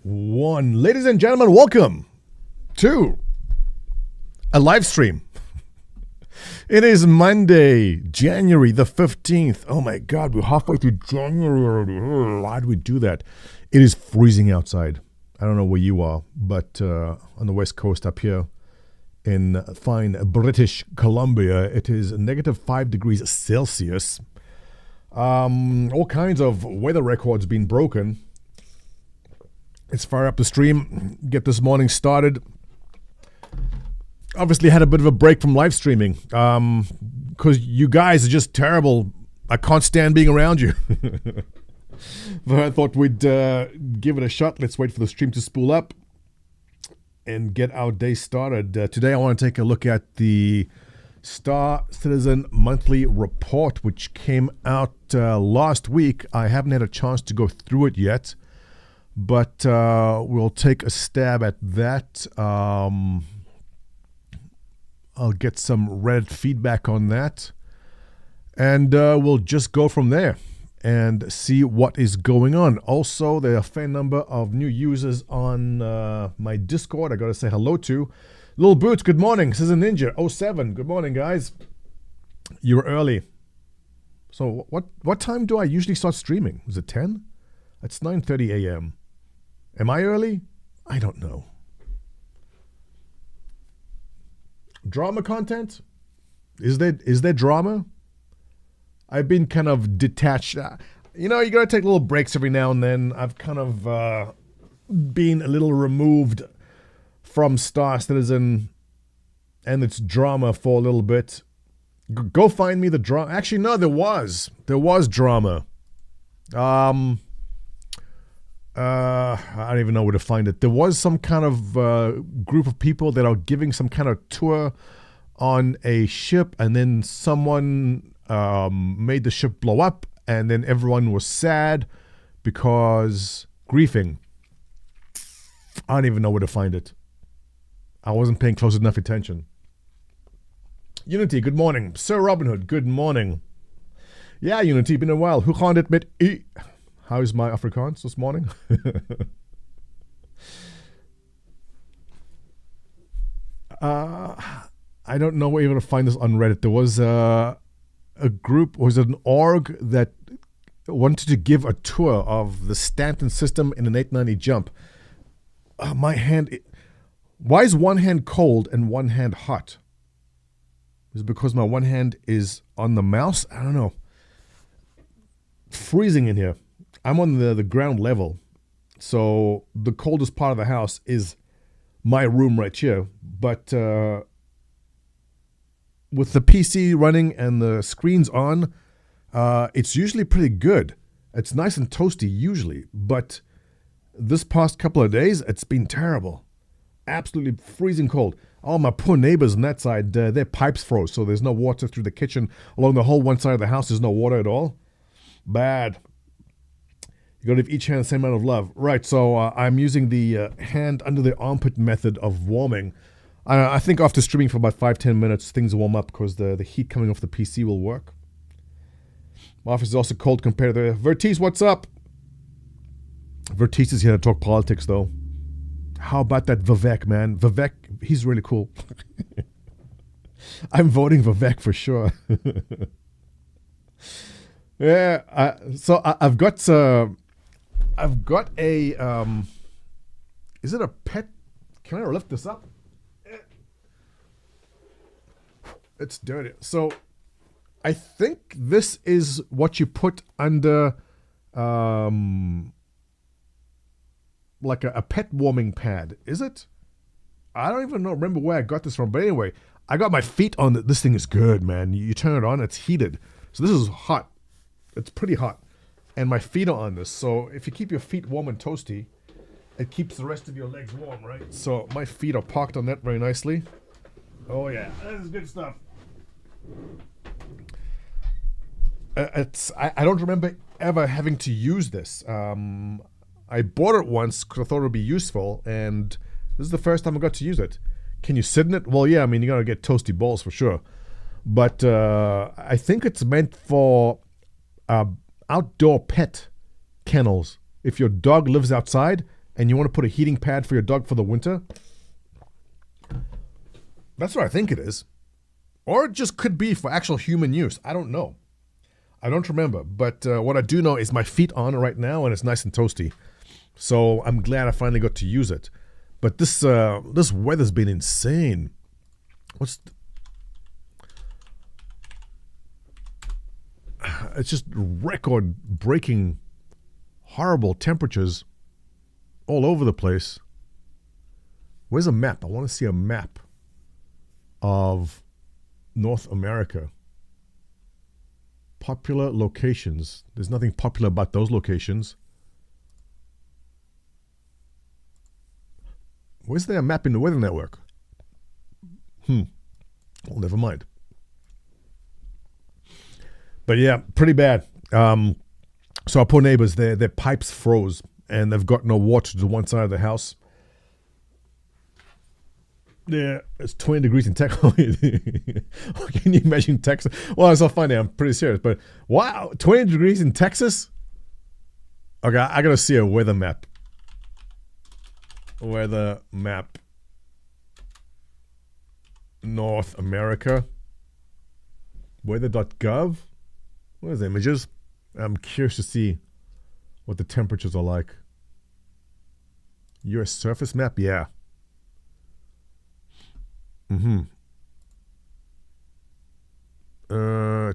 One. Ladies and gentlemen, welcome to a live stream. It is Monday, January the 15th. Oh my God, we're halfway through January already. Why do we do that? It is freezing outside. I don't know where you are, but on the West Coast up here in fine British Columbia, it is negative 5 degrees Celsius. All kinds of weather records being broken. It's far up the stream. Get this morning started. Obviously had a bit of a break from live streaming because you guys are just terrible. I can't stand being around you. But I thought we'd give it a shot. Let's wait for the stream to spool up and get our day started. Today I want to take a look at the Star Citizen Monthly Report, which came out last week. I haven't had a chance to go through it yet, but we'll take a stab at that. I'll get some Reddit feedback on that, and we'll just go from there and see what is going on. Also, there are a fair number of new users on my Discord I got to say hello to. Little Boots, good morning. This is a Ninja 07. Good morning, guys. You were early. So what time do I usually start streaming? Is it 10? It's 9:30 a.m. Am I early? I don't know. Drama content? Is there drama? I've been kind of detached. You know, you gotta take little breaks every now and then. I've kind of been a little removed from Star Citizen and its drama for a little bit. Go find me the drama. Actually, no, there was drama. I don't even know where to find it. There was some kind of group of people that are giving some kind of tour on a ship, and then someone made the ship blow up, and then everyone was sad because griefing. I don't even know where to find it. I wasn't paying close enough attention. Unity, good morning. Sir Robin Hood, good morning. Yeah, Unity, been a while. Hoe gaan dit met u? How's my Afrikaans this morning? I don't know where you're going to find this on Reddit. There was a group, was it an org that wanted to give a tour of the Stanton system in an 890 jump. My hand, why is one hand cold and one hand hot? Is it because my one hand is on the mouse? I don't know. Freezing in here. I'm on the ground level, so the coldest part of the house is my room right here. But with the PC running and the screens on, it's usually pretty good. It's nice and toasty usually, but this past couple of days, it's been terrible. Absolutely freezing cold. All my poor neighbors on that side, their pipes froze, so there's no water through the kitchen. Along the whole one side of the house, there's no water at all. Bad. You gotta give each hand the same amount of love. Right, so I'm using the hand under the armpit method of warming. I think after streaming for about 5-10 minutes, things will warm up because the heat coming off the PC will work. My office is also cold compared to Vertice, what's up? Vertice is here to talk politics, though. How about that Vivek, man? Vivek, he's really cool. I'm voting Vivek for sure. Yeah, so I've got a, is it a pet? Can I lift this up? It's dirty. So I think this is what you put under, like a pet warming pad. Is it? I don't even remember where I got this from. But anyway, I got my feet on it. This thing is good, man. You turn it on, it's heated. So this is hot. It's pretty hot. And my feet are on this. So if you keep your feet warm and toasty, it keeps the rest of your legs warm, right? So my feet are parked on that very nicely. Oh yeah, this is good stuff. I don't remember ever having to use this. I bought it once because I thought it would be useful, and this is the first time I got to use it. Can you sit in it? Well, yeah, I mean, you're going to get toasty balls for sure. But I think it's meant for outdoor pet kennels. If your dog lives outside, and you want to put a heating pad for your dog for the winter. That's what I think it is. Or it just could be for actual human use. I don't know. I don't remember. But what I do know is my feet on it right now, and it's nice and toasty. So I'm glad I finally got to use it. But this weather's been insane. It's just record-breaking, horrible temperatures all over the place. Where's a map? I want to see a map of North America. Popular locations. There's nothing popular about those locations. Where's there a map in the Weather Network? Well, never mind. But yeah, pretty bad. So our poor neighbors, their pipes froze, and they've got no water to one side of the house. Yeah, it's 20 degrees in Texas. Can you imagine Texas? Well, it's not funny. I'm pretty serious. But wow, 20 degrees in Texas? Okay, I got to see a weather map. Weather map. North America. Weather.gov. What is the images? I'm curious to see what the temperatures are like. US surface map? Yeah.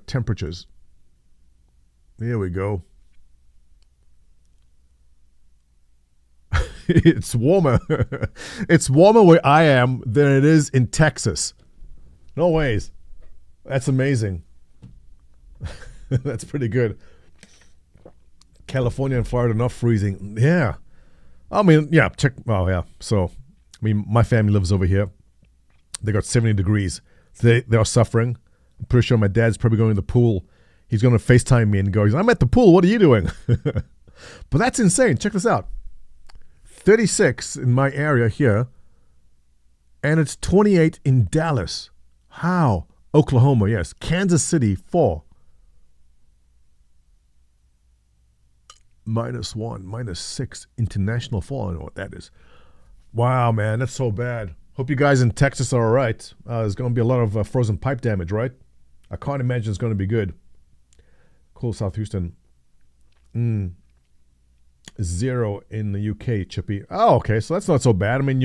Temperatures. Here we go. It's warmer. It's warmer where I am than it is in Texas. No ways. That's amazing. That's pretty good. California and Florida not freezing. Yeah. I mean, yeah, check. Oh, yeah. So, I mean, my family lives over here. They got 70 degrees. They are suffering. I'm pretty sure my dad's probably going to the pool. He's going to FaceTime me and go, I'm at the pool. What are you doing? But that's insane. Check this out. 36 in my area here. And it's 28 in Dallas. How? Oklahoma, yes. Kansas City, 4. -1, -6. International fall. I don't know what that is. Wow, man. That's so bad. Hope you guys in Texas are all right. There's going to be a lot of frozen pipe damage, right? I can't imagine it's going to be good. Cool, South Houston. 0 in the UK, Chippy. Oh, okay, so that's not so bad. I mean,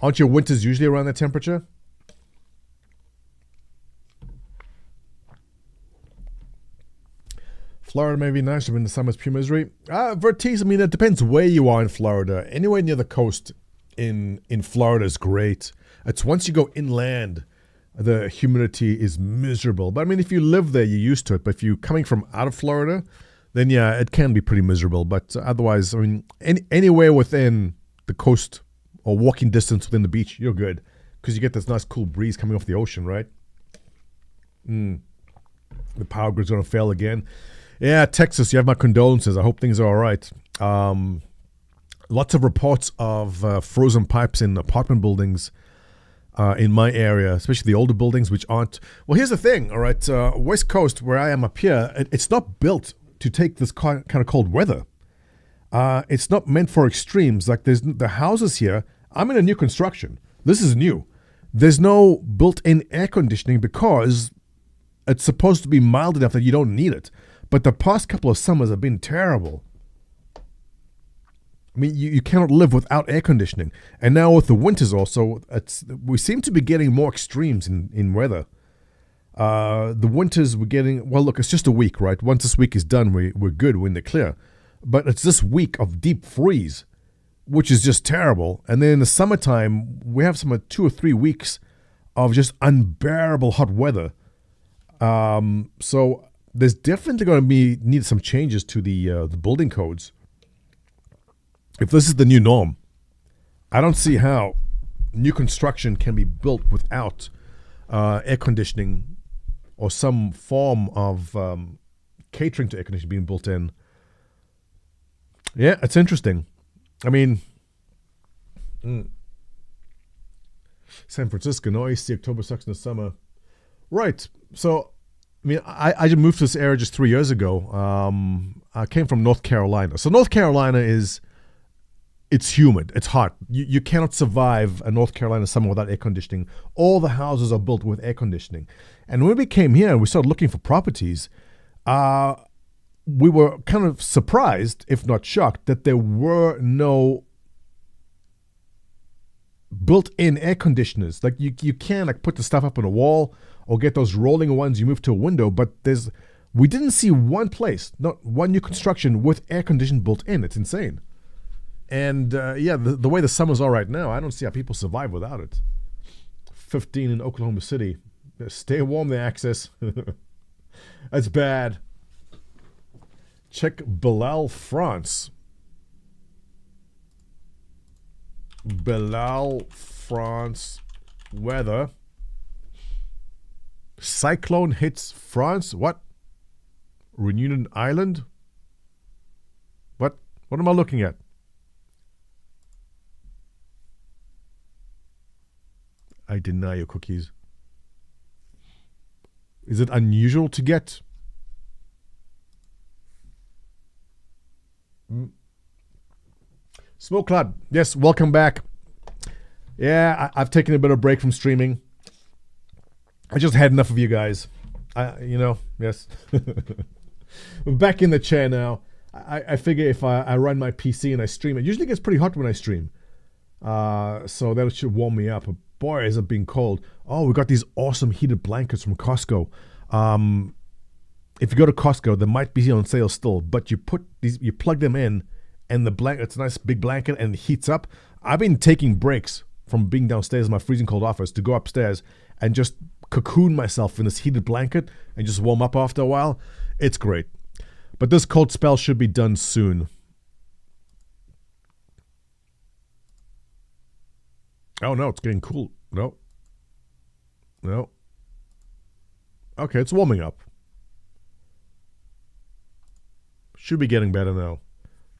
aren't your winters usually around that temperature? Florida may be nice, but in the summer's pure misery. Vertiz, I mean, it depends where you are in Florida. Anywhere near the coast in Florida is great. It's once you go inland, the humidity is miserable. But I mean, if you live there, you're used to it. But if you're coming from out of Florida, then yeah, it can be pretty miserable. But otherwise, I mean, anywhere within the coast or walking distance within the beach, you're good. Because you get this nice cool breeze coming off the ocean, right? The power grid's going to fail again. Yeah, Texas, you have my condolences. I hope things are all right. Lots of reports of frozen pipes in apartment buildings in my area, especially the older buildings, which aren't... Well, here's the thing, all right? West Coast, where I am up here, it's not built to take this kind of cold weather. It's not meant for extremes. Like, there's the houses here, I'm in a new construction. This is new. There's no built-in air conditioning because it's supposed to be mild enough that you don't need it. But the past couple of summers have been terrible. I mean, you cannot live without air conditioning. And now with the winters also, we seem to be getting more extremes in weather. The winters we're getting, well, look, it's just a week, right? Once this week is done, we're good, we're in the clear. But it's this week of deep freeze, which is just terrible. And then in the summertime, we have some 2 or 3 weeks of just unbearable hot weather. So there's definitely going to need some changes to the building codes. If this is the new norm, I don't see how new construction can be built without air conditioning or some form of catering to air conditioning being built in. Yeah, it's interesting. I mean, San Francisco, no AC, October sucks in the summer. Right. So, I mean, I just moved to this area just 3 years ago. I came from North Carolina. So North Carolina is it's humid. It's hot. You cannot survive a North Carolina summer without air conditioning. All the houses are built with air conditioning. And when we came here and we started looking for properties, we were kind of surprised, if not shocked, that there were no built-in air conditioners. Like you can like put the stuff up on a wall or get those rolling ones you move to a window, but we didn't see one place, not one new construction with air conditioning built in. It's insane. And the way the summers are right now, I don't see how people survive without it. 15 in Oklahoma City. Stay warm there, Access. That's bad. Check Belal, France. Belal, France weather. Cyclone hits France. What? Reunion Island? What am I looking at? I deny your cookies. Is it unusual to get? Smoke Cloud, yes, welcome back. Yeah, I've taken a bit of break from streaming. I just had enough of you guys. Yes. I'm back in the chair now. I figure if I run my PC and I stream, it usually gets pretty hot when I stream. So that should warm me up. Boy, is it being cold. Oh, we got these awesome heated blankets from Costco. If you go to Costco, they might be on sale still, but you plug them in, and the blanket, it's a nice big blanket and it heats up. I've been taking breaks from being downstairs in my freezing cold office to go upstairs and just cocoon myself in this heated blanket and just warm up after a while. It's great. But this cold spell should be done soon. Oh no, it's getting cool. No. Okay, it's warming up. Should be getting better now.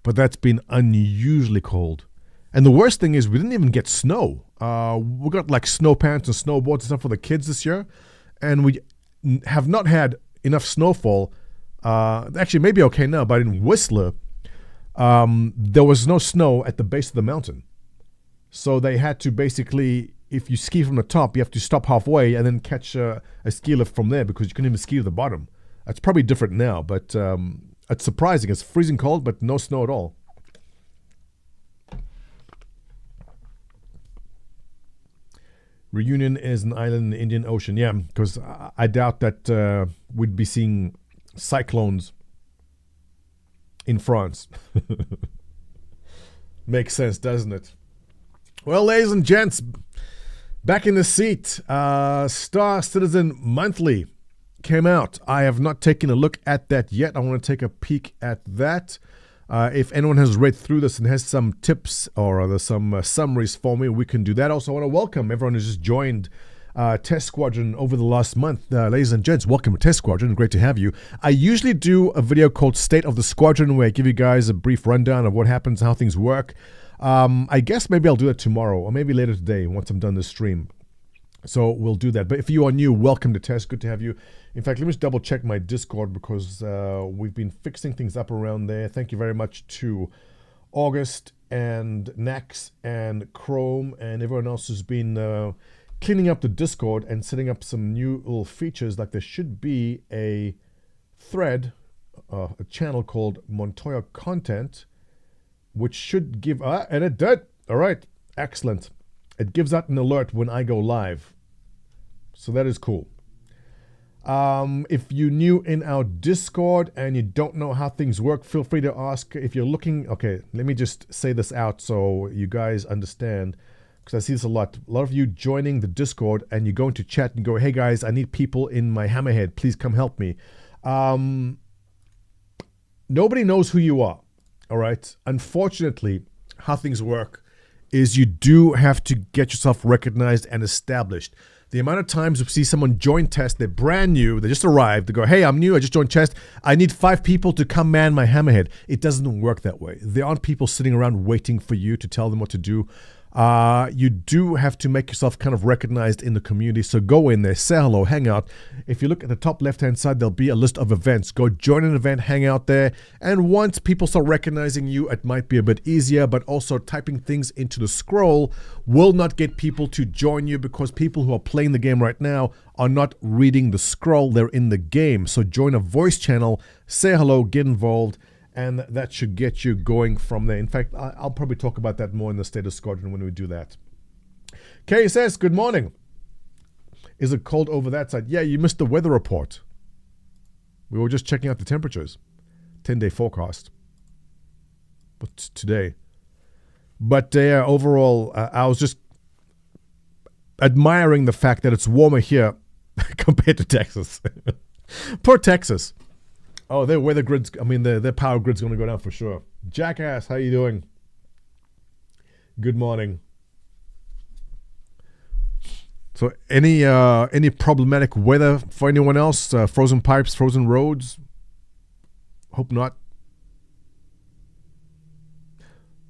But that's been unusually cold. And the worst thing is we didn't even get snow. We got like snow pants and snowboards and stuff for the kids this year. And we have not had enough snowfall. Actually, maybe okay now, but in Whistler, there was no snow at the base of the mountain. So they had to basically, if you ski from the top, you have to stop halfway and then catch a ski lift from there because you couldn't even ski to the bottom. That's probably different now, but it's surprising. It's freezing cold, but no snow at all. Reunion is an island in the Indian Ocean. Yeah, because I doubt that we'd be seeing cyclones in France. Makes sense, doesn't it? Well, ladies and gents, back in the seat. Star Citizen Monthly came out. I have not taken a look at that yet. I want to take a peek at that. If anyone has read through this and has some tips or some summaries for me, we can do that. Also, I want to welcome everyone who's just joined Test Squadron over the last month. Ladies and gents, welcome to Test Squadron. Great to have you. I usually do a video called State of the Squadron where I give you guys a brief rundown of what happens, how things work. I guess maybe I'll do that tomorrow or maybe later today once I'm done this stream. So we'll do that. But if you are new, welcome to Test. Good to have you. In fact, let me just double check my Discord because we've been fixing things up around there. Thank you very much to August and Nax and Chrome and everyone else who's been cleaning up the Discord and setting up some new little features. Like there should be a thread, a channel called Montoya Content, which should give, and it did. All right, excellent. It gives out an alert when I go live. So that is cool. If you're new in our Discord and you don't know how things work, feel free to ask. If you're looking, okay, let me just say this out so you guys understand, because I see this a lot. A lot of you joining the Discord and you go into chat and go, hey guys, I need people in my Hammerhead. Please come help me. Nobody knows who you are. All right. Unfortunately, how things work is you do have to get yourself recognized and established. The amount of times we see someone join Test, they're brand new, they just arrived, they go, hey, I'm new, I just joined Test, I need 5 people to come man my Hammerhead. It doesn't work that way. There aren't people sitting around waiting for you to tell them what to do. You do have to make yourself kind of recognized in the community. So go in there, say hello, hang out. If you look at the top left-hand side, there'll be a list of events. Go join an event, hang out there. And once people start recognizing you, it might be a bit easier, but also typing things into the scroll will not get people to join you because people who are playing the game right now are not reading the scroll. They're in the game. So join a voice channel, say hello, get involved, and that should get you going from there. In fact, I'll probably talk about that more in the Status Squadron when we do that. Kay says, good morning. Is it cold over that side? Yeah, you missed the weather report. We were just checking out the temperatures. 10-day forecast. But today. But overall, I was just admiring the fact that it's warmer here compared to Texas. Poor Texas. Oh, their weather grids, their power grid's going to go down for sure. Jackass, how you doing? Good morning. So any problematic weather for anyone else? Frozen pipes, frozen roads? Hope not.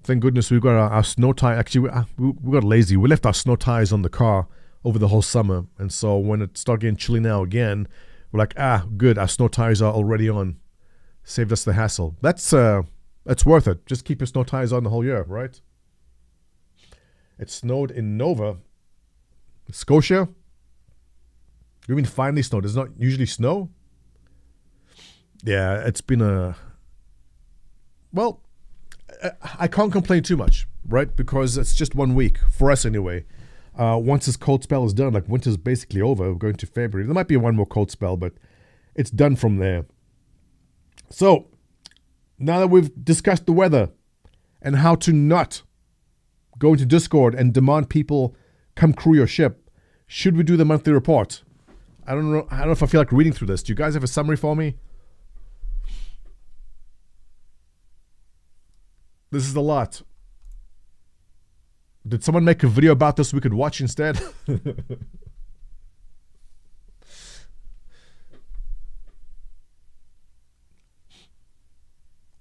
Thank goodness we've got our snow tire. Actually, we got lazy. We left our snow tires on the car over the whole summer. And so when it started getting chilly now again, we're like, good, our snow tires are already on. Saved us the hassle. That's worth it. Just keep your snow tires on the whole year, right? It snowed in Nova Scotia. You mean finally snowed? Does it not usually snow? Yeah, it's been well, I can't complain too much, right? Because it's just 1 week, for us anyway. Once this cold spell is done, like winter's basically over, we're going to February. There might be one more cold spell, but it's done from there. So, now that we've discussed the weather and how to not go into Discord and demand people come crew your ship, should we do the monthly report? I don't know if I feel like reading through this. Do you guys have a summary for me? This is a lot. Did someone make a video about this we could watch instead?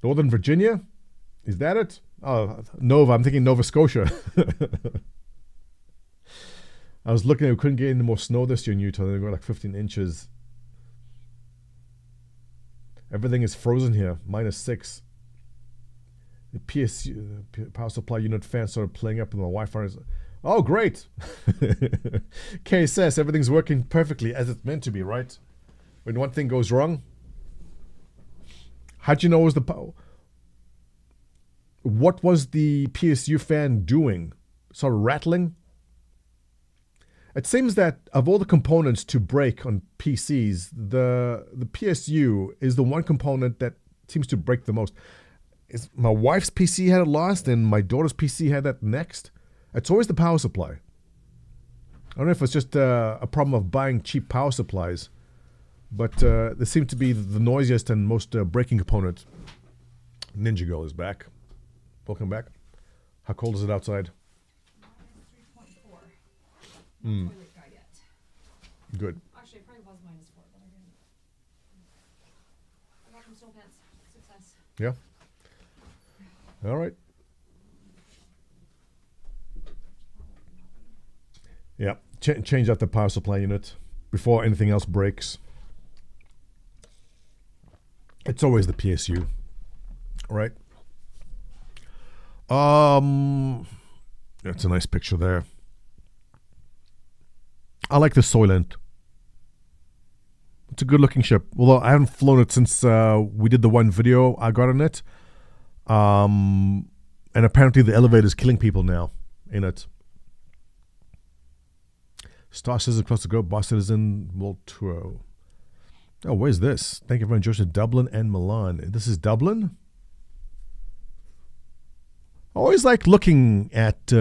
Northern Virginia? Is that it? Oh, Nova. I'm thinking Nova Scotia. I was looking, we couldn't get any more snow this year in Utah. They got like 15 inches. Everything is frozen here, -6. The PSU, power supply unit fan started playing up and the Wi-Fi is... Oh, great. KSS, everything's working perfectly as it's meant to be, right? When one thing goes wrong, how'd you know it was the power? What was the PSU fan doing? Sort of rattling? It seems that of all the components to break on PCs, the PSU is the one component that seems to break the most. My wife's PC had it last, and my daughter's PC had that next. It's always the power supply. I don't know if it's just a problem of buying cheap power supplies, but they seem to be the noisiest and most breaking component. Ninja Girl is back. Welcome back. How cold is it outside? -3.4. Mm. Toilet guy yet. Good. Actually, it probably was -4, but I didn't. I got some snow pants. Success. Yeah. All right. Yeah. Change out the power supply unit before anything else breaks. It's always the PSU. All right. That's a nice picture there. I like the Soylent. It's a good looking ship. Although I haven't flown it since we did the one video I got on it. And apparently the elevator is killing people now in it. Star says across the globe, Boston is in World Tour. Oh, where's this? Thank you very much, Dublin and Milan. This is Dublin? I always like looking at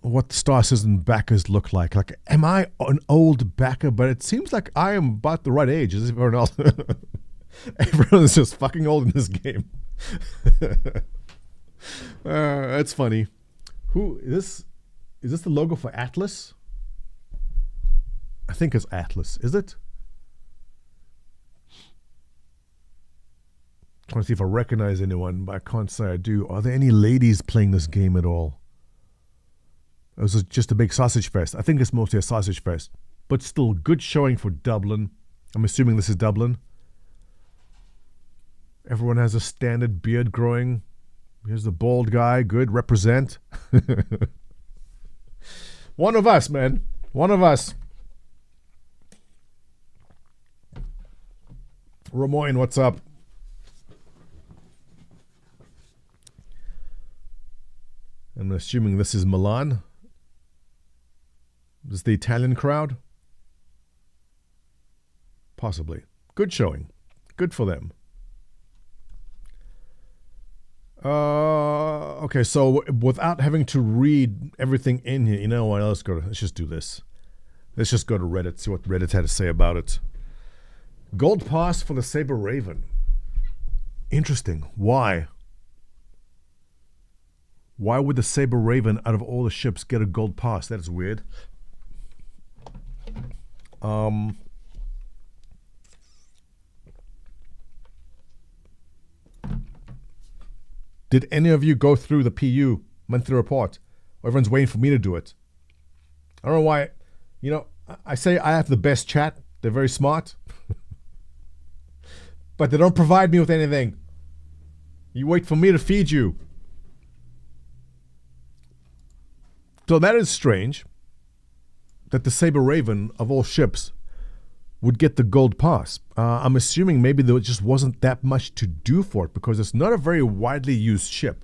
what the Star Citizen backers look like. Like, am I an old backer? But it seems like I am about the right age as everyone else. Everyone is just fucking old in this game. That's funny. Who is this? Is this the logo for Atlas? I think it's Atlas. Is it? Trying to see if I recognize anyone, but I can't say I do. Are there any ladies playing this game at all? It was just a big sausage fest. I think it's mostly a sausage fest, but still good showing for Dublin. I'm assuming this is Dublin. Everyone has a standard beard growing. Here's the bald guy. Good, represent. One of us, man. One of us. Ramoyne, what's up? I'm assuming this is Milan. This is the Italian crowd? Possibly. Good showing. Good for them. Okay, so without having to read everything in here, you know what? Let's just do this. Let's just go to Reddit, see what Reddit had to say about it. Gold pass for the Saber Raven. Interesting. Why? Why would the Saber Raven, out of all the ships, get a gold pass? That is weird. Did any of you go through the PU monthly report? Or everyone's waiting for me to do it. I don't know why. You know, I say I have the best chat. They're very smart. But they don't provide me with anything. You wait for me to feed you. So that is strange. That the Saber Raven, of all ships, would get the gold pass. I'm assuming maybe there just wasn't that much to do for it because it's not a very widely used ship.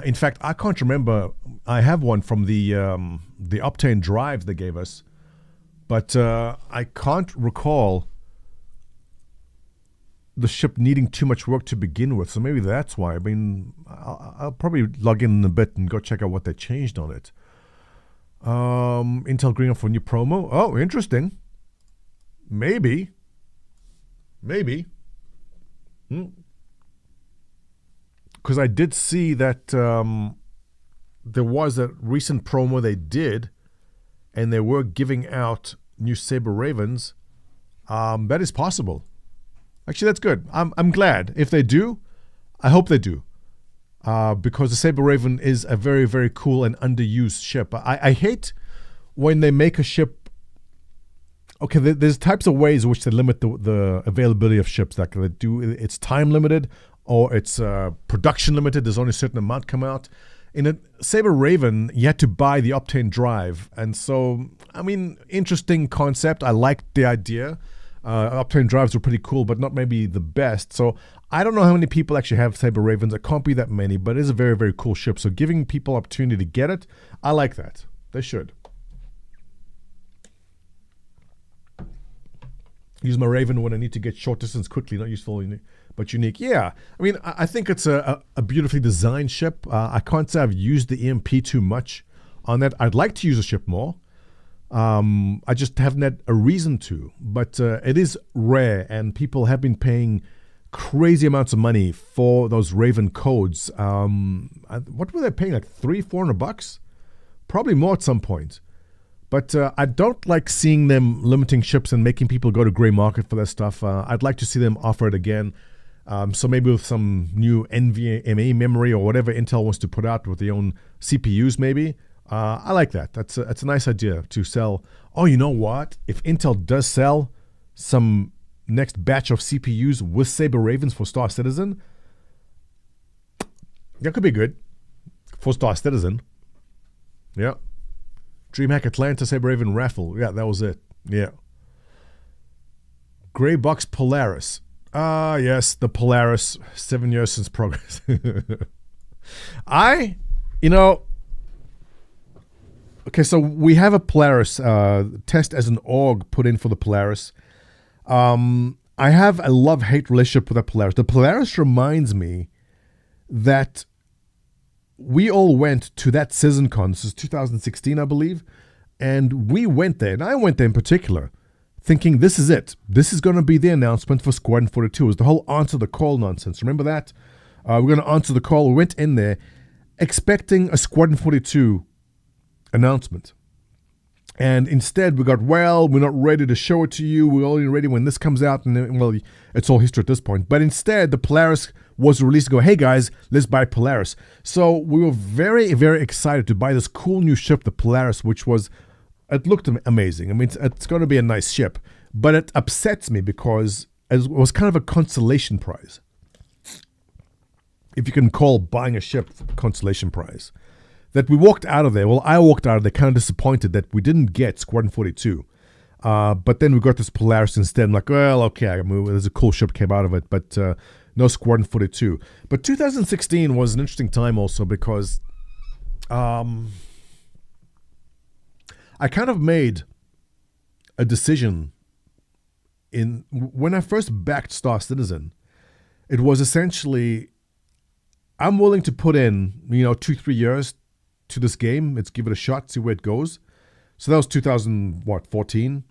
In fact, I can't remember. I have one from the Optane drive they gave us, but I can't recall the ship needing too much work to begin with. So maybe that's why. I mean, I'll probably log in a bit and go check out what they changed on it. Intel Green for new promo. Oh, interesting. Maybe. Because I did see that there was a recent promo they did, and they were giving out new Saber Ravens. That is possible. Actually, that's good. I'm glad. If they do, I hope they do. Because the Saber Raven is a very, very cool and underused ship. I hate when they make a ship. Okay, there's types of ways in which they limit the availability of ships. Like they do, it's time limited or it's production limited. There's only a certain amount come out. In a Saber Raven, you had to buy the Optane drive, and so I mean, interesting concept. I liked the idea. Optane drives were pretty cool, but not maybe the best. So I don't know how many people actually have Saber Ravens. It can't be that many, but it is a very, very cool ship. So giving people opportunity to get it, I like that. They should. Use my Raven when I need to get short distance quickly, not useful but unique. Yeah, I mean, I think it's a beautifully designed ship. I can't say I've used the EMP too much on that. I'd like to use the ship more. I just haven't had a reason to, but it is rare, and people have been paying crazy amounts of money for those Raven codes. What were they paying, like $300-400? Probably more at some point. But I don't like seeing them limiting ships and making people go to gray market for that stuff. I'd like to see them offer it again. So maybe with some new NVMe memory or whatever Intel wants to put out with their own CPUs maybe. I like that. That's a nice idea to sell. Oh, you know what? If Intel does sell some next batch of CPUs with Saber Ravens for Star Citizen, that could be good. For Star Citizen. Yeah. DreamHack Atlanta Saber Raven raffle. Yeah, that was it. Yeah. Grey Box Polaris. Yes, the Polaris. 7 years since progress. Okay, so we have a Polaris test as an org put in for the Polaris. I have a love-hate relationship with the Polaris. The Polaris reminds me that we all went to that CitizenCon. This is 2016, I believe. And we went there, and I went there in particular, thinking this is it. This is going to be the announcement for Squadron 42. It was the whole answer the call nonsense. Remember that? We're going to answer the call. We went in there expecting a Squadron 42 announcement. And instead, we got, well, we're not ready to show it to you. We're only ready when this comes out. And then, well, it's all history at this point. But instead, the Polaris was released to go, hey guys, let's buy Polaris. So we were very, very excited to buy this cool new ship, the Polaris, which was, it looked amazing. I mean, it's going to be a nice ship. But it upsets me because it was kind of a consolation prize. If you can call buying a ship a consolation prize. That we walked out of there. Well, I walked out of there kind of disappointed that we didn't get Squadron 42. But then we got this Polaris instead. I'm like, well, okay, I mean, there's a cool ship came out of it, but no Squadron 42. But 2016 was an interesting time also because I kind of made a decision when I first backed Star Citizen. It was essentially, I'm willing to put in, 2-3 years to this game. Let's give it a shot, see where it goes. So that was 2014.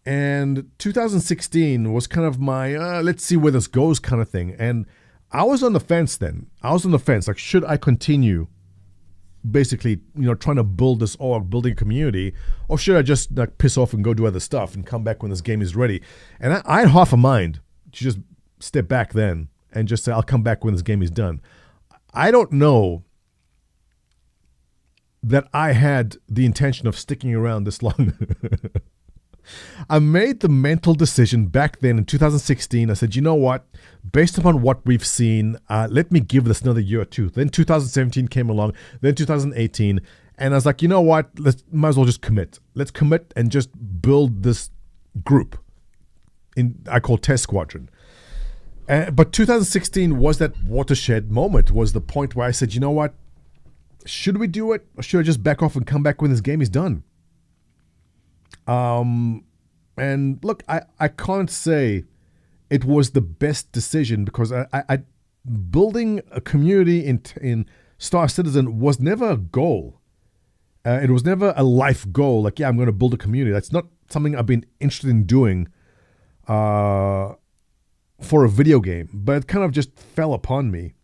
And 2016 was kind of my, let's see where this goes kind of thing. And I was on the fence then. I was on the fence. Like, should I continue basically, trying to build this org, building a community, or should I just like piss off and go do other stuff and come back when this game is ready? And I had half a mind to just step back then and just say, I'll come back when this game is done. I don't know that I had the intention of sticking around this long. I made the mental decision back then in 2016. I said, you know what? Based upon what we've seen, let me give this another year or two. Then 2017 came along, then 2018. And I was like, you know what? Might as well just commit. Let's commit and just build this group I call Test Squadron. But 2016 was that watershed moment, was the point where I said, you know what? Should we do it? Or should I just back off and come back when this game is done? And look, I can't say it was the best decision because I building a community in Star Citizen was never a goal. It was never a life goal. Like, yeah, I'm going to build a community. That's not something I've been interested in doing for a video game. But it kind of just fell upon me.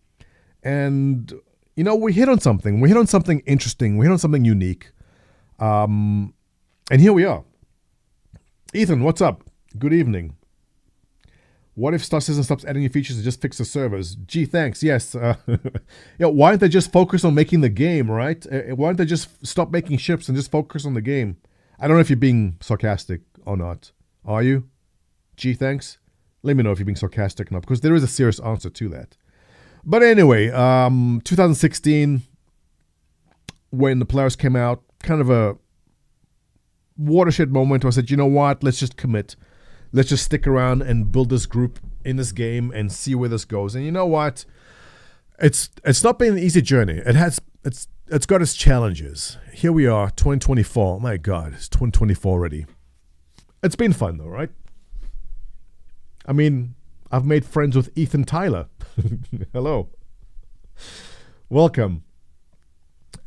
And, we hit on something. We hit on something interesting. We hit on something unique. And here we are. Ethan, what's up? Good evening. What if Star Citizen stops adding new features and just fix the servers? Gee, thanks. Yes. Why don't they just focus on making the game, right? Why don't they just stop making ships and just focus on the game? I don't know if you're being sarcastic or not. Are you? Gee, thanks. Let me know if you're being sarcastic or not, because there is a serious answer to that. But anyway, 2016, when the Polaris came out, kind of a watershed moment where I said, you know what, let's just commit. Let's just stick around and build this group in this game and see where this goes. And you know what? It's not been an easy journey. It's got its challenges. Here we are, 2024. My God, it's 2024 already. It's been fun though, right? I mean, I've made friends with Ethan Tyler. Hello. Welcome.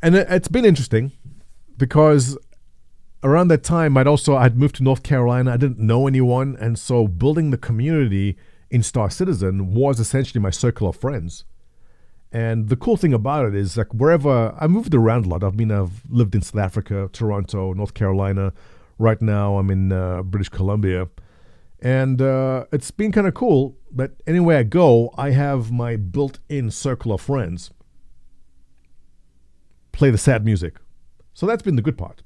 And it's been interesting because around that time, I'd moved to North Carolina. I didn't know anyone. And so building the community in Star Citizen was essentially my circle of friends. And the cool thing about it is, like, wherever I moved around a lot. I've lived in South Africa, Toronto, North Carolina. Right now I'm in British Columbia. And it's been kind of cool that anywhere I go, I have my built-in circle of friends play the sad music. So that's been the good part.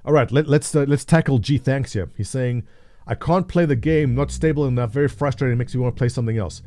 All right, let's tackle G Thanks here. He's saying, I can't play the game, not stable enough, very frustrating, makes me want to play something else.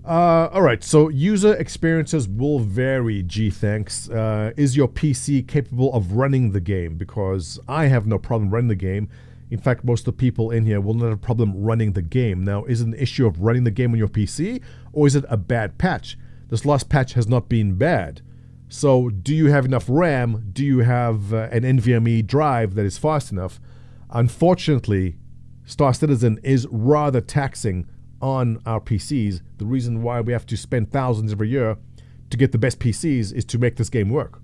All right, so user experiences will vary, G Thanks. Is your PC capable of running the game? Because I have no problem running the game. In fact, most of the people in here will not have a problem running the game. Now, is it an issue of running the game on your PC, or is it a bad patch? This last patch has not been bad. So do you have enough RAM? Do you have an NVMe drive that is fast enough? Unfortunately, Star Citizen is rather taxing on our PCs. The reason why we have to spend thousands every year to get the best PCs is to make this game work.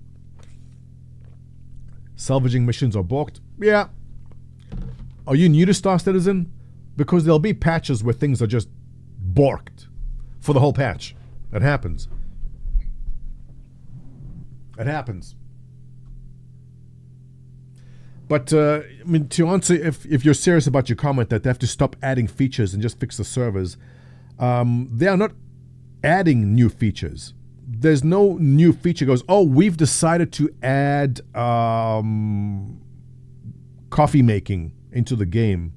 Salvaging missions are balked? Yeah. Are you new to Star Citizen? Because there'll be patches where things are just balked for the whole patch. That happens. It happens. But I mean, to answer, if you're serious about your comment that they have to stop adding features and just fix the servers, they are not adding new features. There's no new feature goes, oh, we've decided to add coffee making into the game.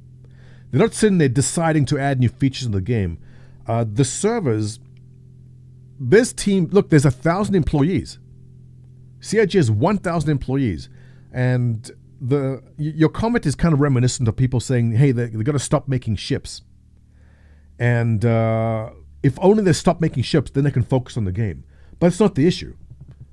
They're not sitting there deciding to add new features in the game. The servers, this team, look, there's 1,000 employees. CIG has 1,000 employees. And your comment is kind of reminiscent of people saying, hey, they're going to stop making ships. And if only they stop making ships, then they can focus on the game. But it's not the issue.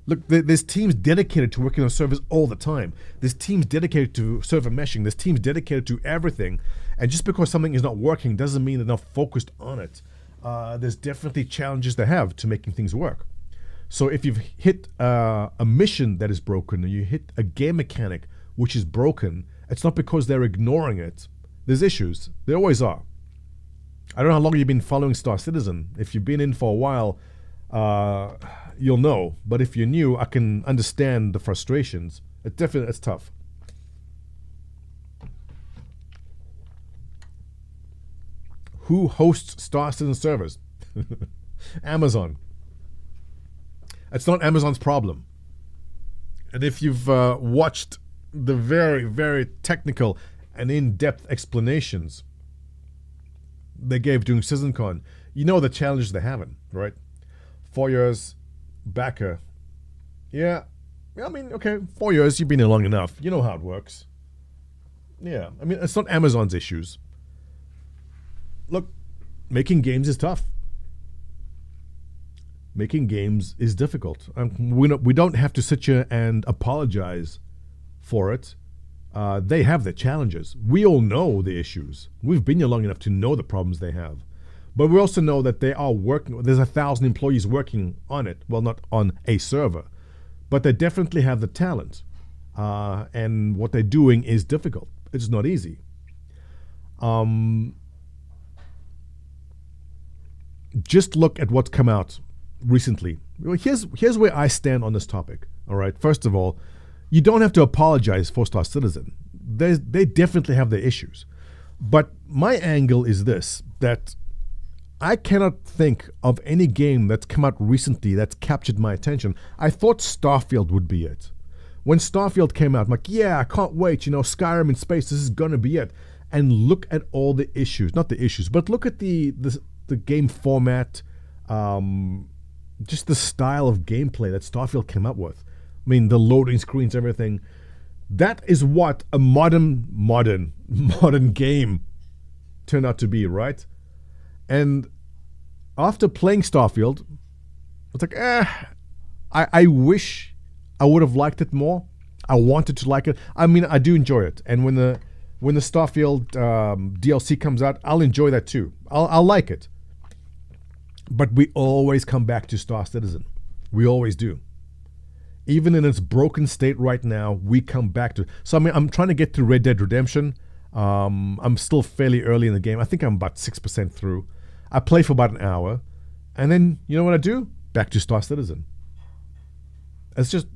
Look, there's teams dedicated to working on servers all the time. There's teams dedicated to server meshing. There's teams dedicated to everything. And just because something is not working doesn't mean they're not focused on it. There's definitely challenges they have to making things work. So if you've hit a mission that is broken, or you hit a game mechanic which is broken, it's not because they're ignoring it. There's issues. There always are. I don't know how long you've been following Star Citizen. If you've been in for a while, you'll know. But if you're new, I can understand the frustrations. It's tough. Who hosts Star Citizen servers? Amazon. It's not Amazon's problem. And if you've watched the very, very technical and in-depth explanations they gave during CitizenCon, you know the challenges they're having, right? 4 years, backer. Yeah, I mean, okay, 4 years, you've been here long enough. You know how it works. Yeah, I mean, it's not Amazon's issues. Look, making games is tough. Making games is difficult. We don't have to sit here and apologize for it. They have their challenges. We all know the issues. We've been here long enough to know the problems they have. But we also know that they are working. There's 1,000 employees working on it. Well, not on a server. But they definitely have the talent. And what they're doing is difficult. It's not easy. Just look at what's come out recently. Here's where I stand on this topic. All right. First of all, you don't have to apologize for Star Citizen. They definitely have their issues. But my angle is this, that I cannot think of any game that's come out recently that's captured my attention. I thought Starfield would be it. When Starfield came out, I'm like, yeah, I can't wait. Skyrim in space, this is going to be it. And look at all the issues. Not the issues, but look at the game format, just the style of gameplay that Starfield came up with. I mean, the loading screens, everything. That is what a modern game turned out to be, right? And after playing Starfield, it's like, I wish I would have liked it more. I wanted to like it. I mean, I do enjoy it. And when the Starfield DLC comes out, I'll enjoy that too. I'll like it. But we always come back to Star Citizen. We always do. Even in its broken state right now, we come back to it. So I mean, I'm trying to get through Red Dead Redemption. I'm still fairly early in the game. I think I'm about 6% through. I play for about an hour. And then, you know what I do? Back to Star Citizen. It's just,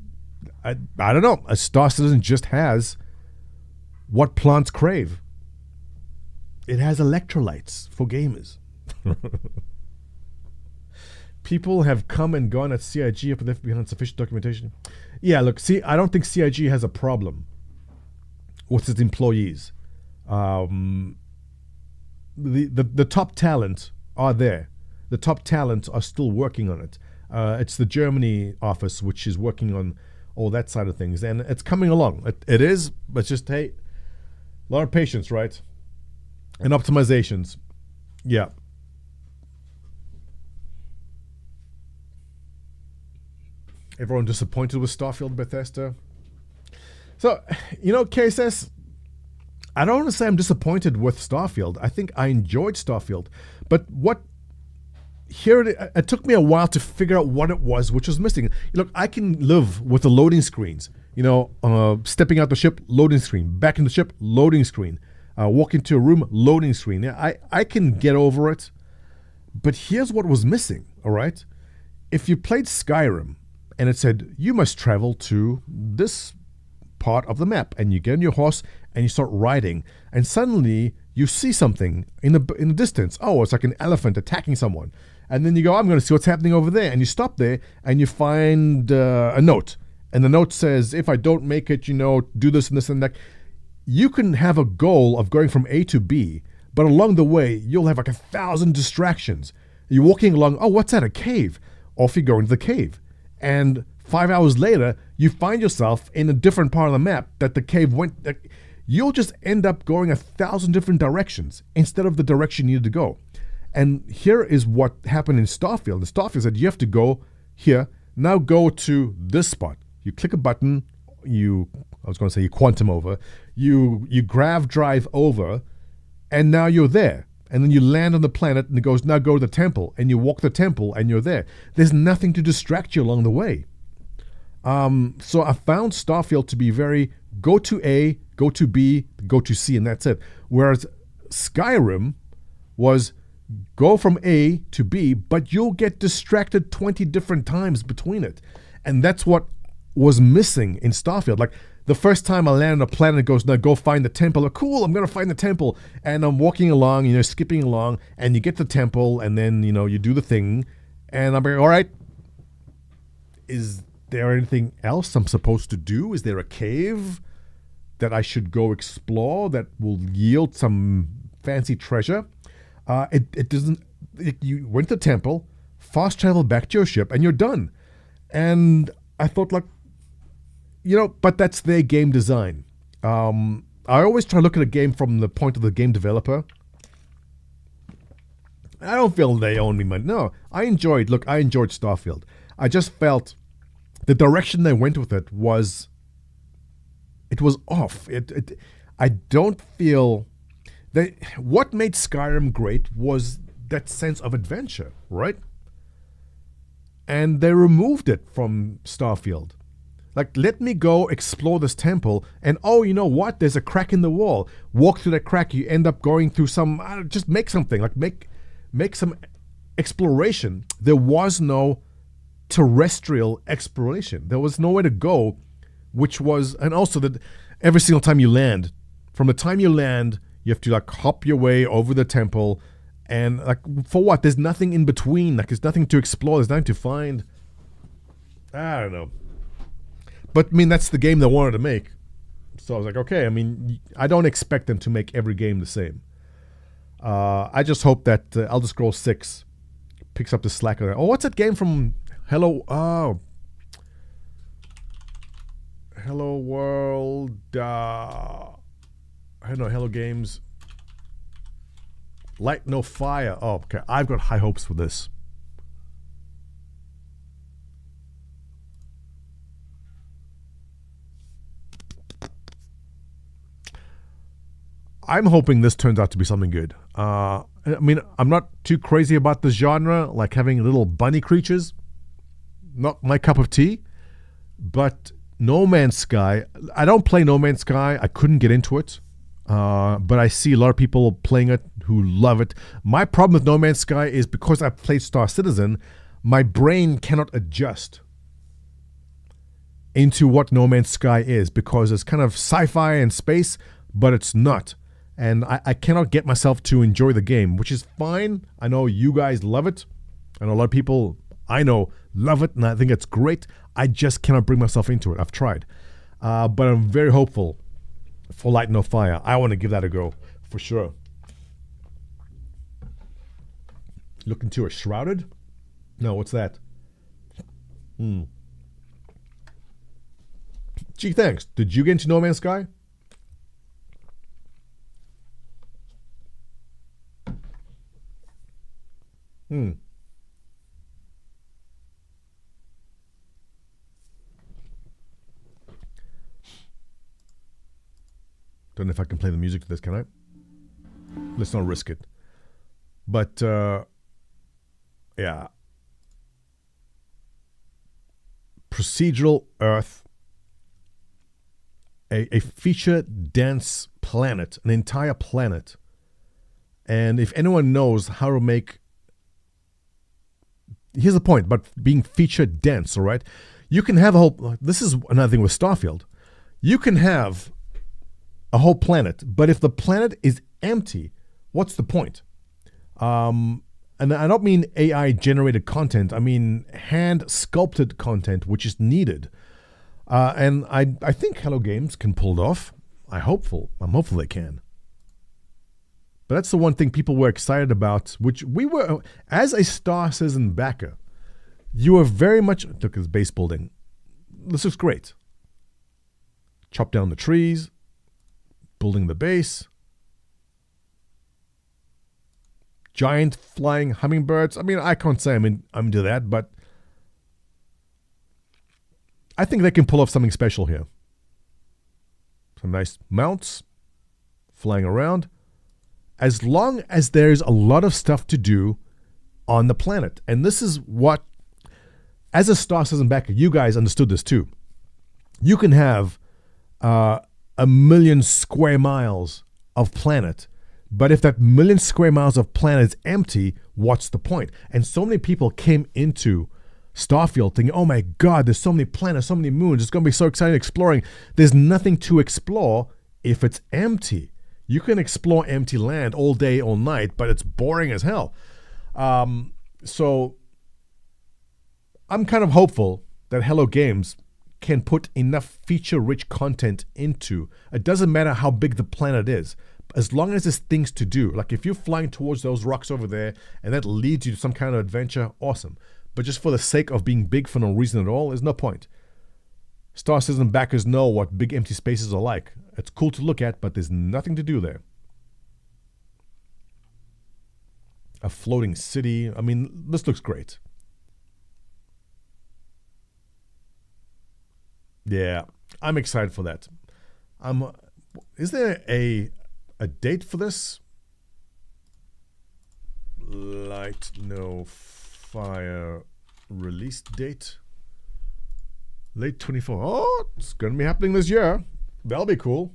I don't know. A Star Citizen just has what plants crave. It has electrolytes for gamers. People have come and gone at CIG up left behind sufficient documentation. Yeah, look, see, I don't think CIG has a problem with its employees. The top talent are there. The top talent are still working on it. It's the Germany office which is working on all that side of things, and it's coming along. It is, but just, hey, a lot of patience, right? And optimizations. Yeah. Everyone disappointed with Starfield, Bethesda. So, KSS, I don't want to say I'm disappointed with Starfield. I think I enjoyed Starfield. But it took me a while to figure out what it was which was missing. Look, I can live with the loading screens. Stepping out the ship, loading screen. Back in the ship, loading screen. Walk into a room, loading screen. I can get over it. But here's what was missing, all right? If you played Skyrim, and it said, you must travel to this part of the map, and you get on your horse and you start riding, and suddenly you see something in the distance. Oh, it's like an elephant attacking someone, and then you go, I'm going to see what's happening over there, and you stop there and you find a note, and the note says, if I don't make it, do this and this and that. You can have a goal of going from A to B, but along the way you'll have like 1,000 distractions. You're walking along, oh, what's that? A cave. Off you go into the cave, and 5 hours later, you find yourself in a different part of the map that the cave went. You'll just end up going 1,000 different directions instead of the direction you need to go. And here is what happened in Starfield. In Starfield said you have to go here. Now go to this spot. You click a button. You quantum over. You grav drive over, and now you're there. And then you land on the planet, and it goes, now go to the temple. And you walk the temple, and you're there. There's nothing to distract you along the way. So I found Starfield to be very go to A, go to B, go to C, and that's it. Whereas Skyrim was go from A to B, but you'll get distracted 20 different times between it. And that's what was missing in Starfield. Like the first time I land on a planet, it goes, now go find the temple. Oh, cool, I'm going to find the temple. And I'm walking along, skipping along, and you get the temple, and then, you do the thing. And I'm like, all right, is there anything else I'm supposed to do? Is there a cave that I should go explore that will yield some fancy treasure? It doesn't. You went to the temple, fast travel back to your ship, and you're done. And I thought, but that's their game design. I always try to look at a game from the point of the game developer. I don't feel they own me money. No, I enjoyed Starfield. I just felt the direction they went with it was off. I don't feel what made Skyrim great was that sense of adventure, right? And they removed it from Starfield. Like, let me go explore this temple, and oh, you know what? There's a crack in the wall. Walk through that crack. You end up going through some. Just make something. Like make some exploration. There was no terrestrial exploration. There was nowhere to go, and also that every single time you land, from the time you land, you have to hop your way over the temple, and for what? There's nothing in between. There's nothing to explore. There's nothing to find. I don't know. But that's the game they wanted to make. So I was like, okay. I don't expect them to make every game the same. I just hope that Elder Scrolls 6 picks up the slack on that. Oh, what's that game from Hello World. I don't know, Hello Games. Light No Fire. Oh, okay. I've got high hopes for this. I'm hoping this turns out to be something good. I'm not too crazy about the genre, like having little bunny creatures. Not my cup of tea. But No Man's Sky, I don't play No Man's Sky. I couldn't get into it. But I see a lot of people playing it who love it. My problem with No Man's Sky is because I played Star Citizen, my brain cannot adjust into what No Man's Sky is, because it's kind of sci-fi and space, but it's not. And I cannot get myself to enjoy the game, which is fine. I know you guys love it. I know a lot of people I know love it, and I think it's great. I just cannot bring myself into it. I've tried. But I'm very hopeful for Light No Fire. I want to give that a go, for sure. Looking to a Shrouded? No, what's that? Gee, thanks. Did you get into No Man's Sky? Don't know if I can play the music to this, can I? Let's not risk it. But, yeah. Procedural Earth. A feature-dense planet. An entire planet. And if anyone knows how to make... Here's the point, but being feature-dense, all right? You can have a whole... This is another thing with Starfield. You can have a whole planet, but if the planet is empty, what's the point? And I don't mean AI generated content. I mean hand sculpted content, which is needed. And I think Hello Games can pull it off. I'm hopeful they can. But that's the one thing people were excited about, which we were, as a Star Citizen backer, you were very much, look at this base building. This looks great. Chop down the trees, building the base. Giant flying hummingbirds. I mean, I can't say I'm into that, but I think they can pull off something special here. Some nice mounts flying around. As long as there's a lot of stuff to do on the planet. And this is what, as a Star Citizen backer, you guys understood this too. You can have 1 million square miles of planet, but if that 1 million square miles of planet is empty, what's the point? And so many people came into Starfield thinking, oh my God, there's so many planets, so many moons, it's going to be so exciting exploring. There's nothing to explore if it's empty. You can explore empty land all day, all night, but it's boring as hell. So I'm kind of hopeful that Hello Games can put enough feature-rich content into. It doesn't matter how big the planet is. As long as there's things to do. Like if you're flying towards those rocks over there and that leads you to some kind of adventure, awesome. But just for the sake of being big for no reason at all, there's no point. Star Citizen backers know what big empty spaces are like. It's cool to look at, but there's nothing to do there. A floating city. I mean, this looks great. Yeah, I'm excited for that. Is there a date for this? Light No Fire release date? Late 24. Oh, it's going to be happening this year. That'll be cool.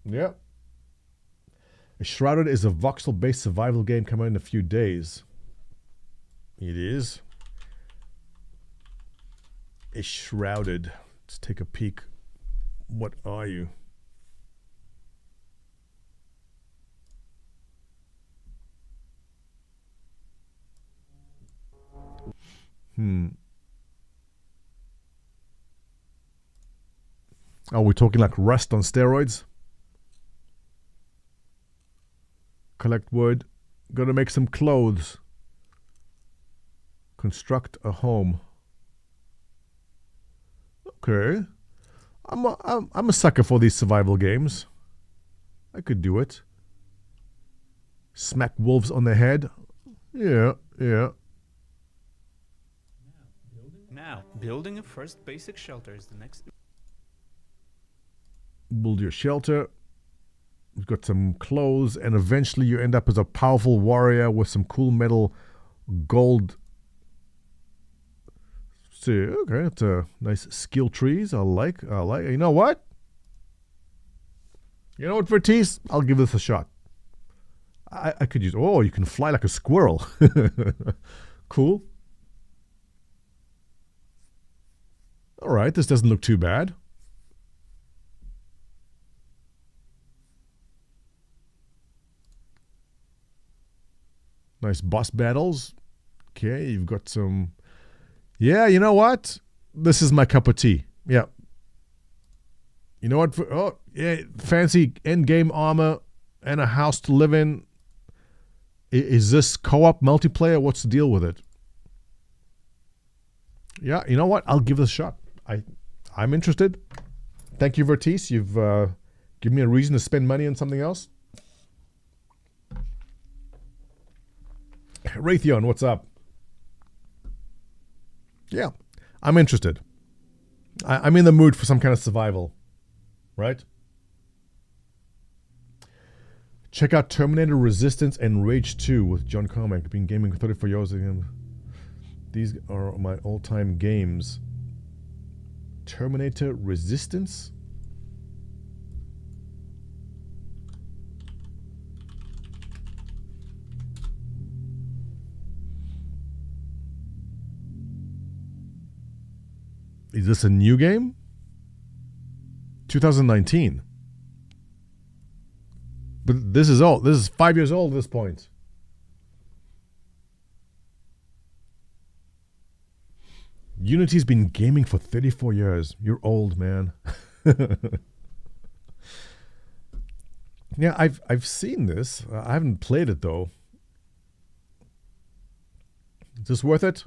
Yeah. Shrouded is a voxel-based survival game coming in a few days. It is. Shrouded. Let's take a peek. What are you? Are we talking like Rust on steroids? Collect wood. Gotta make some clothes. Construct a home. Okay. I'm a sucker for these survival games. I could do it. Smack wolves on the head. Yeah. Now, building a first basic shelter is the next. Build your shelter. You've got some clothes, and eventually you end up as a powerful warrior with some cool metal gold. See, okay, it's a nice skill trees. I like. You know what? Vertice? I'll give this a shot. I could use. Oh, you can fly like a squirrel. Cool. All right, this doesn't look too bad. Nice boss battles. Okay, you've got some. Yeah, you know what? This is my cup of tea. Yeah. You know what? Oh, yeah, fancy end-game armor and a house to live in. Is this co-op multiplayer? What's the deal with it? Yeah, you know what? I'll give this a shot. I'm interested. Thank you, Vertice. You've given me a reason to spend money on something else. Raytheon, what's up? Yeah, I'm interested. I'm in the mood for some kind of survival, right? Check out Terminator Resistance and Rage 2 with John Carmack. Been gaming for 34 years. These are my all-time games. Terminator Resistance? Is this a new game? 2019. But this is old. This is 5 years old at this point. Unity's been gaming for 34 years. You're old, man. Yeah, I've seen this. I haven't played it though. Is this worth it?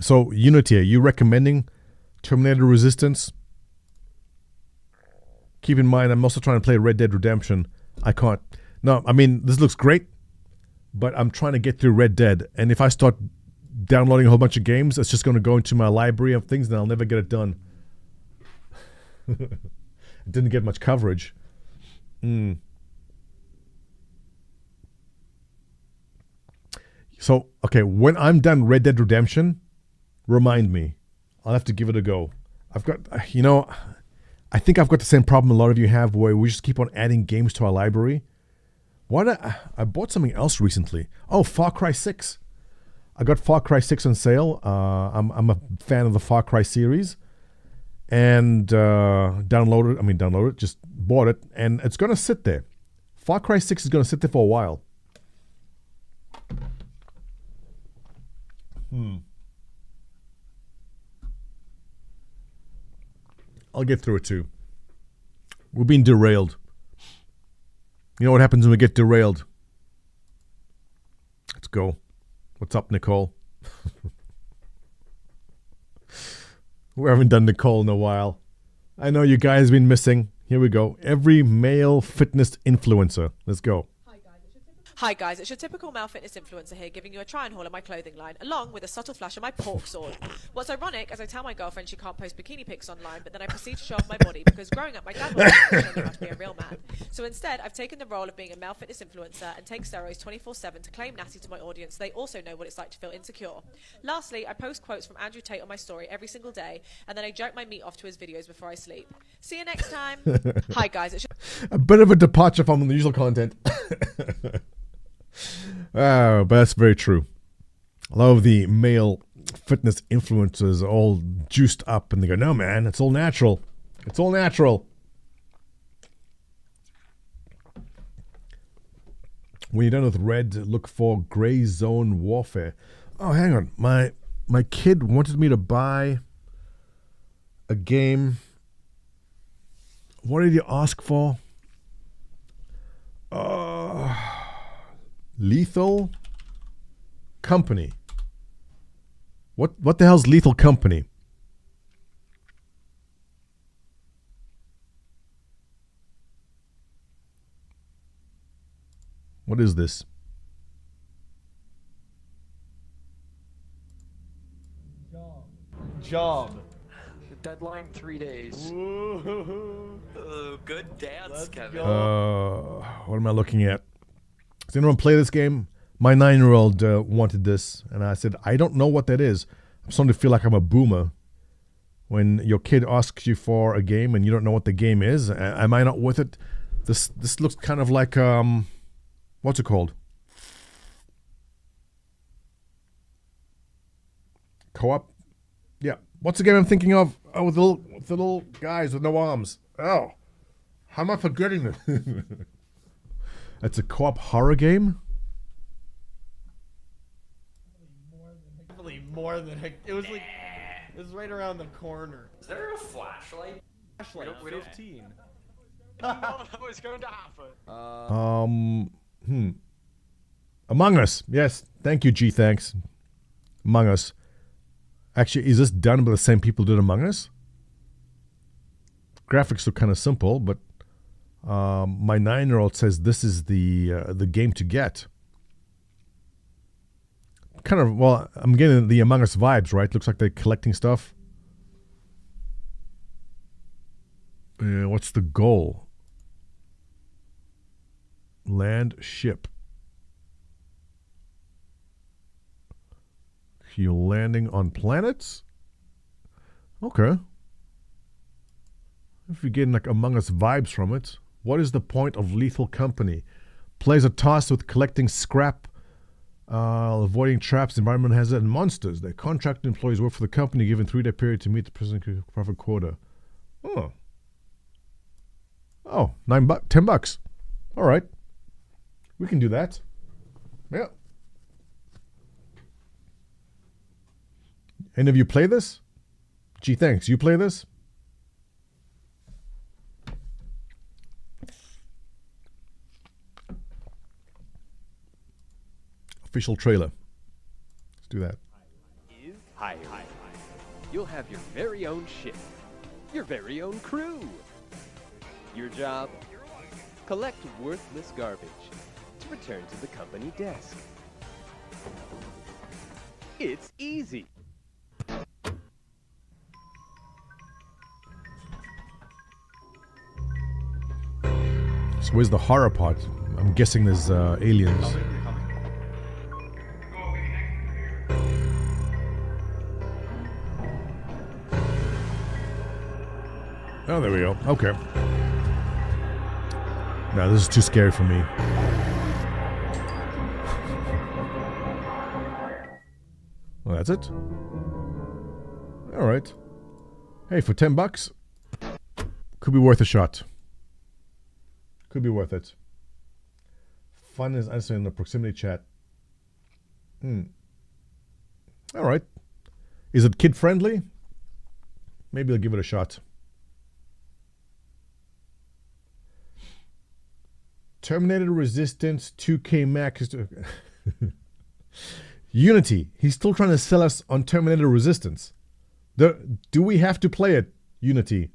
So, Unity, are you recommending Terminator Resistance? Keep in mind, I'm also trying to play Red Dead Redemption. I can't. No, I mean, this looks great, but I'm trying to get through Red Dead. And if I start downloading a whole bunch of games, it's just going to go into my library of things and I'll never get it done. It didn't get much coverage. So, okay, when I'm done Red Dead Redemption, remind me. I'll have to give it a go. I've got, I think I've got the same problem a lot of you have where we just keep on adding games to our library. I bought something else recently. Oh, Far Cry 6. I got Far Cry 6 on sale. I'm a fan of the Far Cry series. And downloaded it, just bought it. And it's going to sit there. Far Cry 6 is going to sit there for a while. I'll get through it too. We're being derailed. You know what happens when we get derailed? Let's go. What's up, Nicole? We haven't done Nicole in a while. I know you guys have been missing. Here we go. Every male fitness influencer. Let's go. Hi guys, it's your typical male fitness influencer here giving you a try and haul of my clothing line, along with a subtle flash of my pork sword. What's ironic is I tell my girlfriend she can't post bikini pics online, but then I proceed to show off my body because growing up my dad wasn't showing me how to be a real man. So instead, I've taken the role of being a male fitness influencer and take steroids 24/7 to claim Natty to my audience so they also know what it's like to feel insecure. Lastly, I post quotes from Andrew Tate on my story every single day, and then I jerk my meat off to his videos before I sleep. See you next time. Hi guys, it's A bit of a departure from the usual content. But that's very true. A lot of the male fitness influencers are all juiced up and they go, no man, it's all natural. It's all natural. When you're done with red, look for gray zone warfare. Oh, hang on. My kid wanted me to buy a game. What did he ask for? Lethal Company. What the hell's Lethal Company? What is this? Job. Deadline 3 days. Ooh. Good dance, Let's Kevin. go. What am I looking at? Does anyone play this game? My 9-year-old wanted this, and I said, I don't know what that is. I'm starting to feel like I'm a boomer. When your kid asks you for a game and you don't know what the game is, am I not with it? This looks kind of like, what's it called? Co-op? Yeah. What's the game I'm thinking of? Oh, with the little guys with no arms. Oh. How am I forgetting this? It's a co-op horror game? Definitely more than it was like it was right around the corner. Is there a flashlight? Flashlight We don't- 15. That was going to happen. Among Us. Yes. Thank you, G. Thanks. Among Us. Actually, is this done by the same people who did Among Us? Graphics look kind of simple, but my 9-year-old says this is the game to get. Kind of, well, I'm getting the Among Us vibes, right? Looks like they're collecting stuff. What's the goal? Land ship. You're landing on planets? Okay. If you're getting like Among Us vibes from it, what is the point of Lethal Company? Players are tasked with collecting scrap, avoiding traps, environmental hazards, and monsters. Their contracted employees work for the company given 3-day period to meet the present profit quota. Oh. Oh, $10. All right. We can do that. Yeah. Any of you play this? Gee, thanks. You play this? Official trailer. Let's do that. Is hiring. You'll have your very own ship, your very own crew. Your job? Collect worthless garbage to return to the company desk. It's easy. So where's the horror part? I'm guessing there's aliens. Oh, there we go. Okay. No, this is too scary for me. Well, that's it. All right. Hey, for $10, could be worth a shot. Could be worth it. Fun is answering in the proximity chat. All right. Is it kid friendly? Maybe I'll give it a shot. Terminator Resistance 2K Max. Unity. He's still trying to sell us on Terminator Resistance. Do we have to play it, Unity?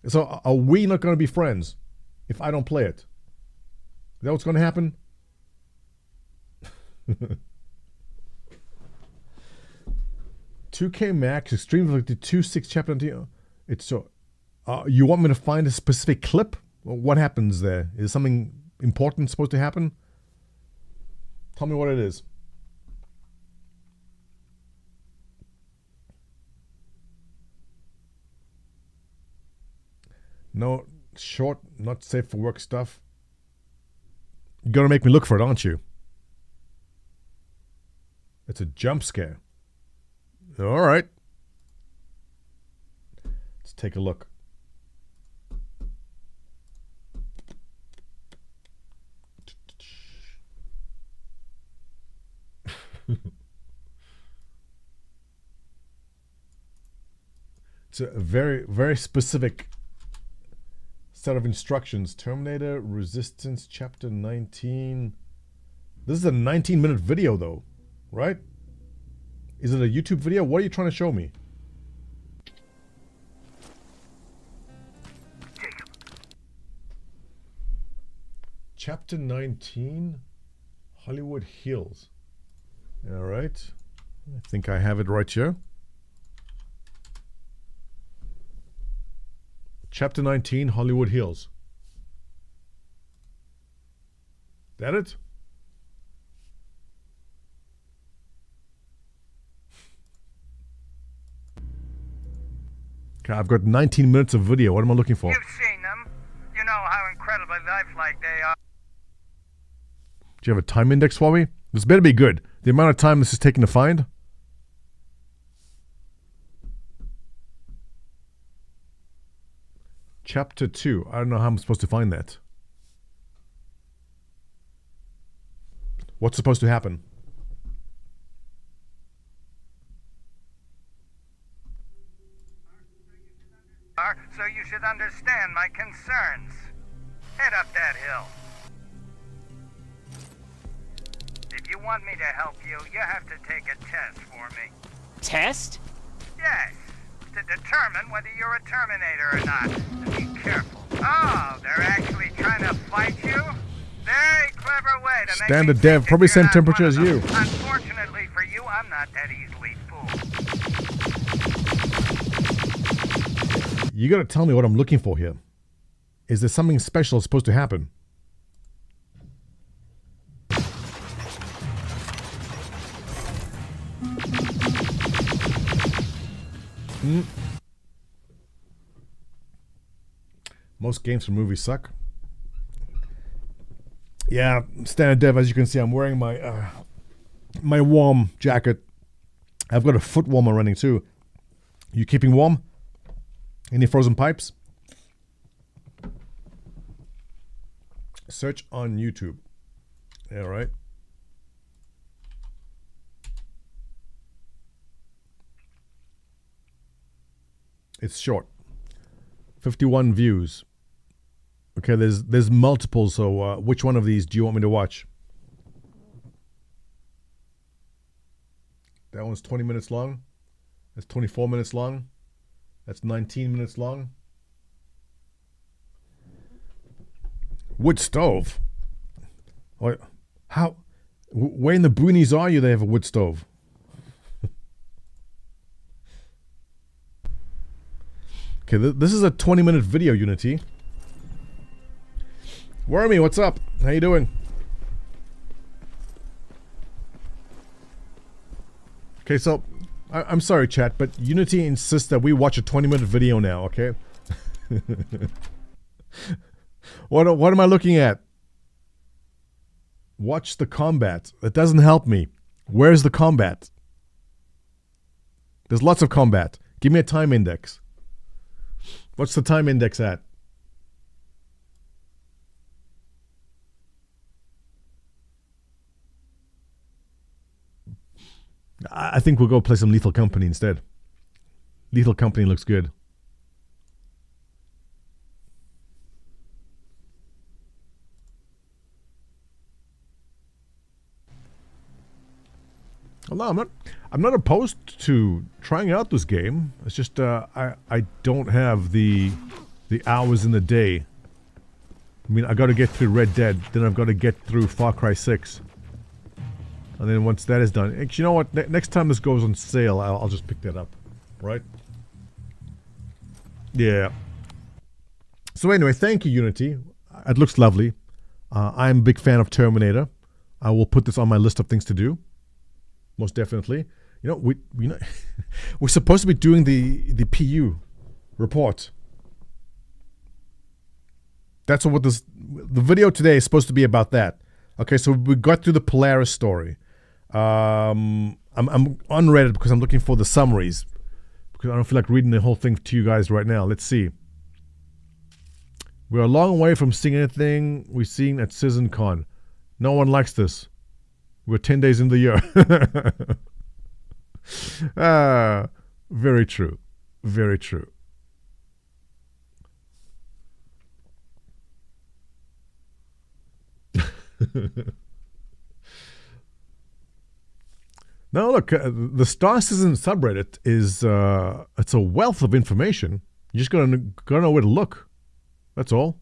So are we not going to be friends if I don't play it? Is that what's going to happen? $2K Max, Extreme Difficulty 2-6 Chapter 19. It's so. You want me to find a specific clip? What happens there? Is something important supposed to happen? Tell me what it is. No, short, not safe for work stuff. You're gonna make me look for it, aren't you? It's a jump scare. All right. Let's take a look. It's a very, very specific set of instructions. Terminator Resistance Chapter 19. This is a 19-minute video though, right? Is it a YouTube video? What are you trying to show me? Jacob. Chapter 19, Hollywood Hills. All right. I think I have it right here. Chapter 19, Hollywood Hills. That it? Okay, I've got 19 minutes of video. What am I looking for? You've seen them. You know how incredibly lifelike they are. Do you have a time index for me? This better be good. The amount of time this is taking to find. Chapter 2. I don't know how I'm supposed to find that. What's supposed to happen? So you should understand my concerns. Head up that hill. If you want me to help you, you have to take a test for me. Test? Yes, to determine whether you're a Terminator or not. Be careful. Oh, they're actually trying to fight you? Very clever way to make Standard me dev, think probably that you're same not temperature one as of you. them. Unfortunately for you, I'm not that easily fooled. You gotta tell me what I'm looking for here. Is there something special supposed to happen? Most games from movies suck. Yeah, standard dev. As you can see, I'm wearing my my warm jacket. I've got a foot warmer running too. You keeping warm? Any frozen pipes? Search on YouTube. Yeah, right. It's short. 51 views. Okay, there's multiple, so which one of these do you want me to watch? That one's 20 minutes long. That's 24 minutes long. That's 19 minutes long. Wood stove? What? How? Where in the boonies are you they have a wood stove? Okay, this is a 20-minute video, Unity. Wormy, what's up? How you doing? Okay, so I'm sorry, chat, but Unity insists that we watch a 20-minute video now. Okay. What am I looking at? Watch the combat. That doesn't help me. Where's the combat? There's lots of combat. Give me a time index. What's the time index at? I think we'll go play some Lethal Company instead. Lethal Company looks good. Well, no, I'm not opposed to trying out this game. It's just I don't have the hours in the day. I mean, I got to get through Red Dead, then I've got to get through Far Cry 6. And then once that is done, actually, you know what? Next time this goes on sale, I'll just pick that up, right? Yeah. So anyway, thank you, Unity. It looks lovely. I'm a big fan of Terminator. I will put this on my list of things to do. Most definitely. You know, we we're supposed to be doing the PU report. That's what the video today is supposed to be about. That. Okay, so we got through the Polaris story. I'm on Reddit because I'm looking for the summaries because I don't feel like reading the whole thing to you guys right now. Let's see. We're a long way from seeing anything we've seen at CitizenCon. No one likes this. We're 10 days in the year. Very true. Very true. Now look, the Star Citizen subreddit is it's a wealth of information. You just gotta know where to look. That's all.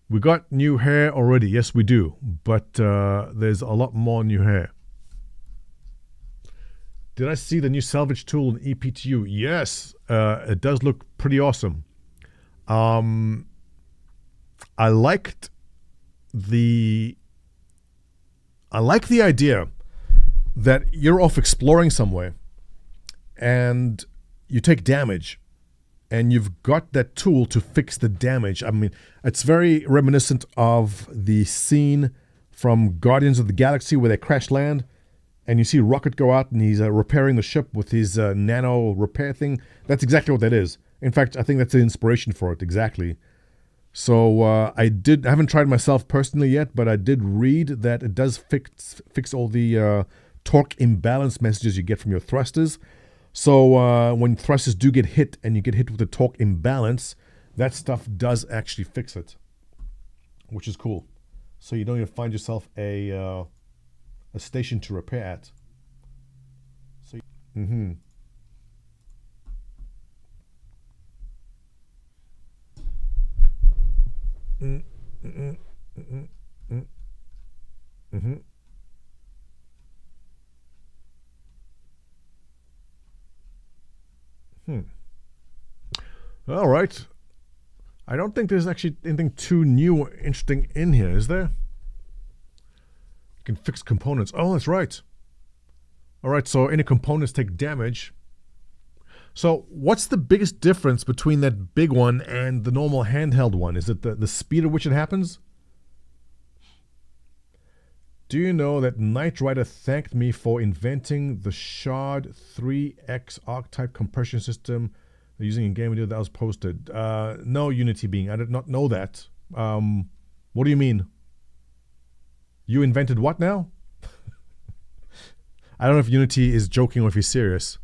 We got new hair already. Yes, we do. But there's a lot more new hair. Did I see the new salvage tool in EPTU? Yes, it does look pretty awesome. I liked the idea that you're off exploring somewhere and you take damage and you've got that tool to fix the damage. I mean, it's very reminiscent of the scene from Guardians of the Galaxy where they crash land and you see Rocket go out and he's repairing the ship with his nano repair thing. That's exactly what that is. In fact, I think that's the inspiration for it, exactly. So I haven't tried myself personally yet, but I did read that it does fix all the torque imbalance messages you get from your thrusters. So when thrusters do get hit and you get hit with a torque imbalance, that stuff does actually fix it, which is cool. So you don't even find yourself a station to repair at. So, mm-hmm. All right. I don't think there's actually anything too new or interesting in here, is there? You can fix components. Oh, that's right. All right, so any components take damage. So what's the biggest difference between that big one and the normal handheld one? Is it the speed at which it happens? Do you know that Knight Rider thanked me for inventing the Shard 3X archetype compression system using in game video that was posted? No, Unity Being. I did not know that. What do you mean? You invented what now? I don't know if Unity is joking or if he's serious.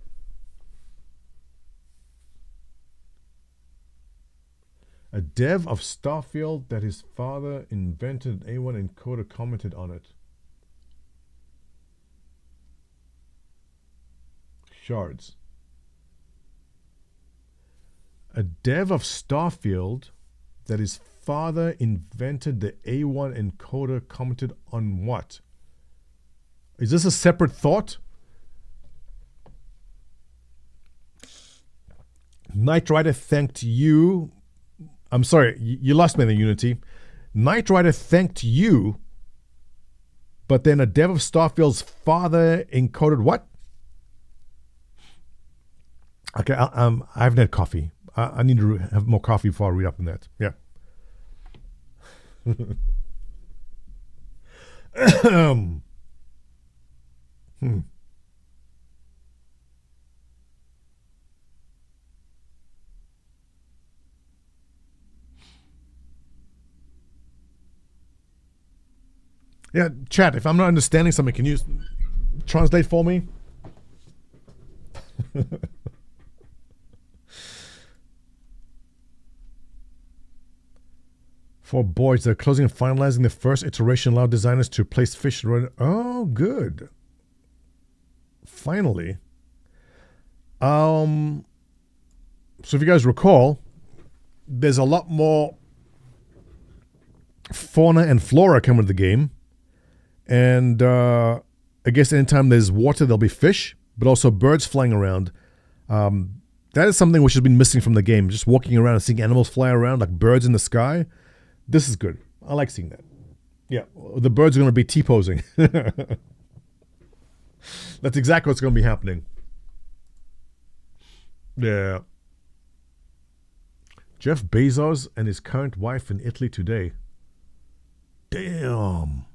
A dev of Starfield that his father invented an A1 encoder commented on it. Shards. A dev of Starfield that his father invented the A1 encoder commented on what? Is this a separate thought? Knight Rider thanked you. I'm sorry, you lost me in the Unity. Knight Rider thanked you, but then a dev of Starfield's father encoded what? Okay, I haven't had coffee. I need to have more coffee before I read up on that. Yeah. Yeah, chat, if I'm not understanding something, can you translate for me? For boys, they're closing and finalizing the first iteration, allow designers to place fish. Oh, good. Finally. So if you guys recall, there's a lot more fauna and flora coming to the game. And I guess anytime there's water, there'll be fish, but also birds flying around. That is something which has been missing from the game. Just walking around and seeing animals fly around like birds in the sky. This is good. I like seeing that. Yeah, the birds are going to be T-posing. That's exactly what's going to be happening. Yeah. Jeff Bezos and his current wife in Italy today. Damn.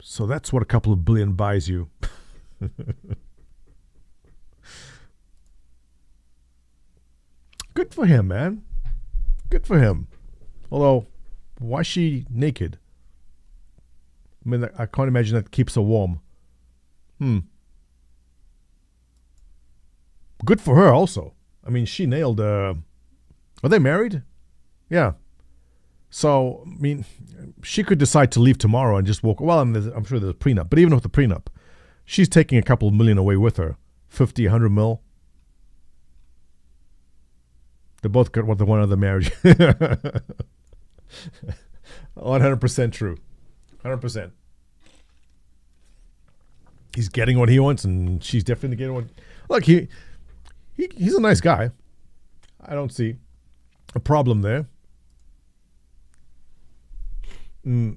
So that's what a couple of billion buys you. Good for him, man. Good for him. Although, why is she naked? I mean, I can't imagine that keeps her warm. Good for her also. I mean, she nailed... Are they married? Yeah. So, I mean, she could decide to leave tomorrow and just walk... Well, I'm sure there's a prenup. But even with the prenup, she's taking a couple of million away with her. 50, 100 mil. They both got what they want out of the marriage. 100% true. 100%. He's getting what he wants, and she's definitely getting what... Look, he's a nice guy. I don't see a problem there. I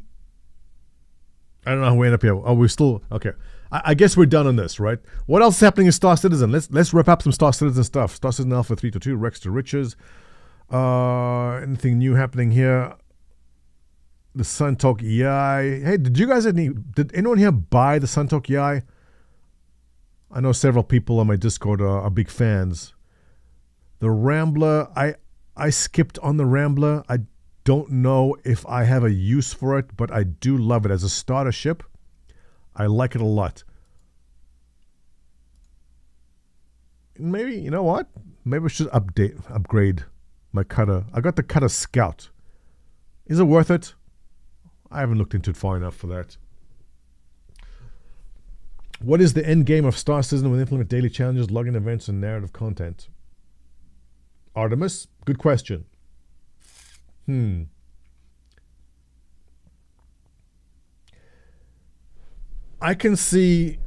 don't know how we end up here. Oh, we're still... Okay. I guess we're done on this, right? What else is happening in Star Citizen? Let's wrap up some Star Citizen stuff. Star Citizen Alpha 3.2, Rex to Riches. Anything new happening here? The Suntalk EI. Hey, did anyone here buy the Suntalk EI? I know several people on my Discord are big fans. The Rambler, I skipped on the Rambler. I don't know if I have a use for it, but I do love it as a starter ship. I like it a lot. Maybe, you know what? Maybe I should upgrade my cutter. I got the Cutter Scout. Is it worth it? I haven't looked into it far enough for that. What is the end game of Star Citizen with implement daily challenges, login events, and narrative content? Artemis? Good question. I can see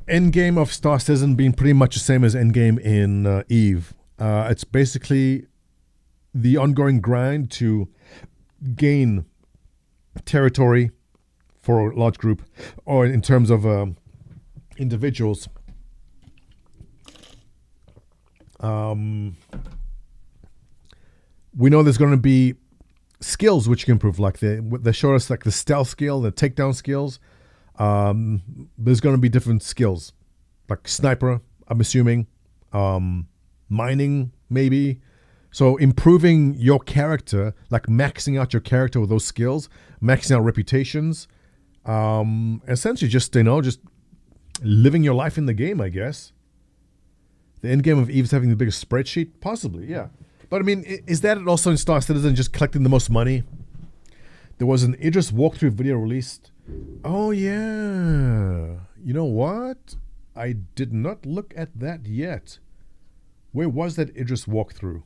endgame of Star Citizen being pretty much the same as endgame in EVE. It's basically the ongoing grind to gain territory for a large group, or in terms of individuals, We know there's going to be skills which you can improve, like they showed us like the stealth skill, the takedown skills. There's going to be different skills, like sniper, I'm assuming, mining maybe. So improving your character, like maxing out your character with those skills, maxing out reputations, essentially just just living your life in the game, I guess. The end game of Eve's having the biggest spreadsheet, possibly, yeah. But I mean, is that also in Star Citizen just collecting the most money? There was an Idris walkthrough video released. Oh yeah. You know what? I did not look at that yet. Where was that Idris walkthrough?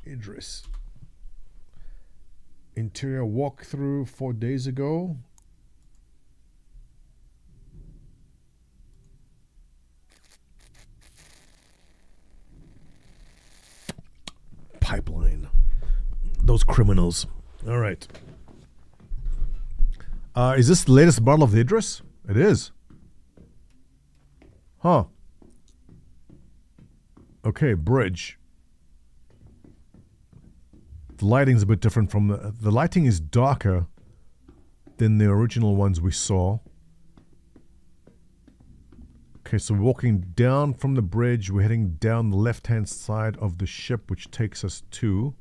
Idris. Interior walkthrough 4 days ago. Pipeline. Those criminals. All right. Is this the latest model of the Idris? It is. Huh. Okay, bridge. The lighting's a bit different from the lighting is darker than the original ones we saw. Okay, so we're walking down from the bridge. We're heading down the left-hand side of the ship, which takes us to...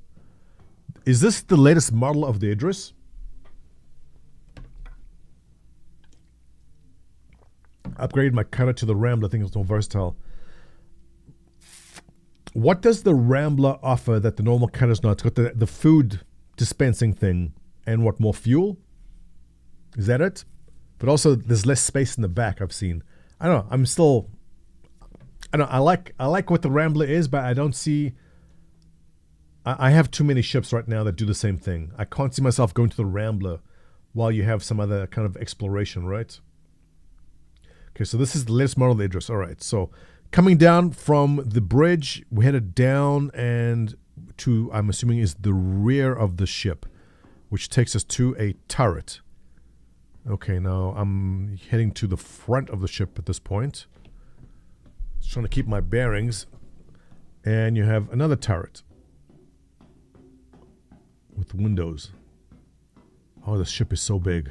Is this the latest model of the Idris? Upgraded my cutter to the Rambler. I think it's more versatile. What does the Rambler offer that the normal cutter's not? It's got the food dispensing thing and what, more fuel? Is that it? But also there's less space in the back, I've seen. I don't know. I'm still... I don't know. I like what the Rambler is, but I don't see... I have too many ships right now that do the same thing. I can't see myself going to the Rambler while you have some other kind of exploration, right? Okay, so this is the latest model of the Idris. All right, so coming down from the bridge, we headed down and to, I'm assuming, is the rear of the ship, which takes us to a turret. Okay, now I'm heading to the front of the ship at this point. Just trying to keep my bearings. And you have another turret with windows. Oh, the ship is so big.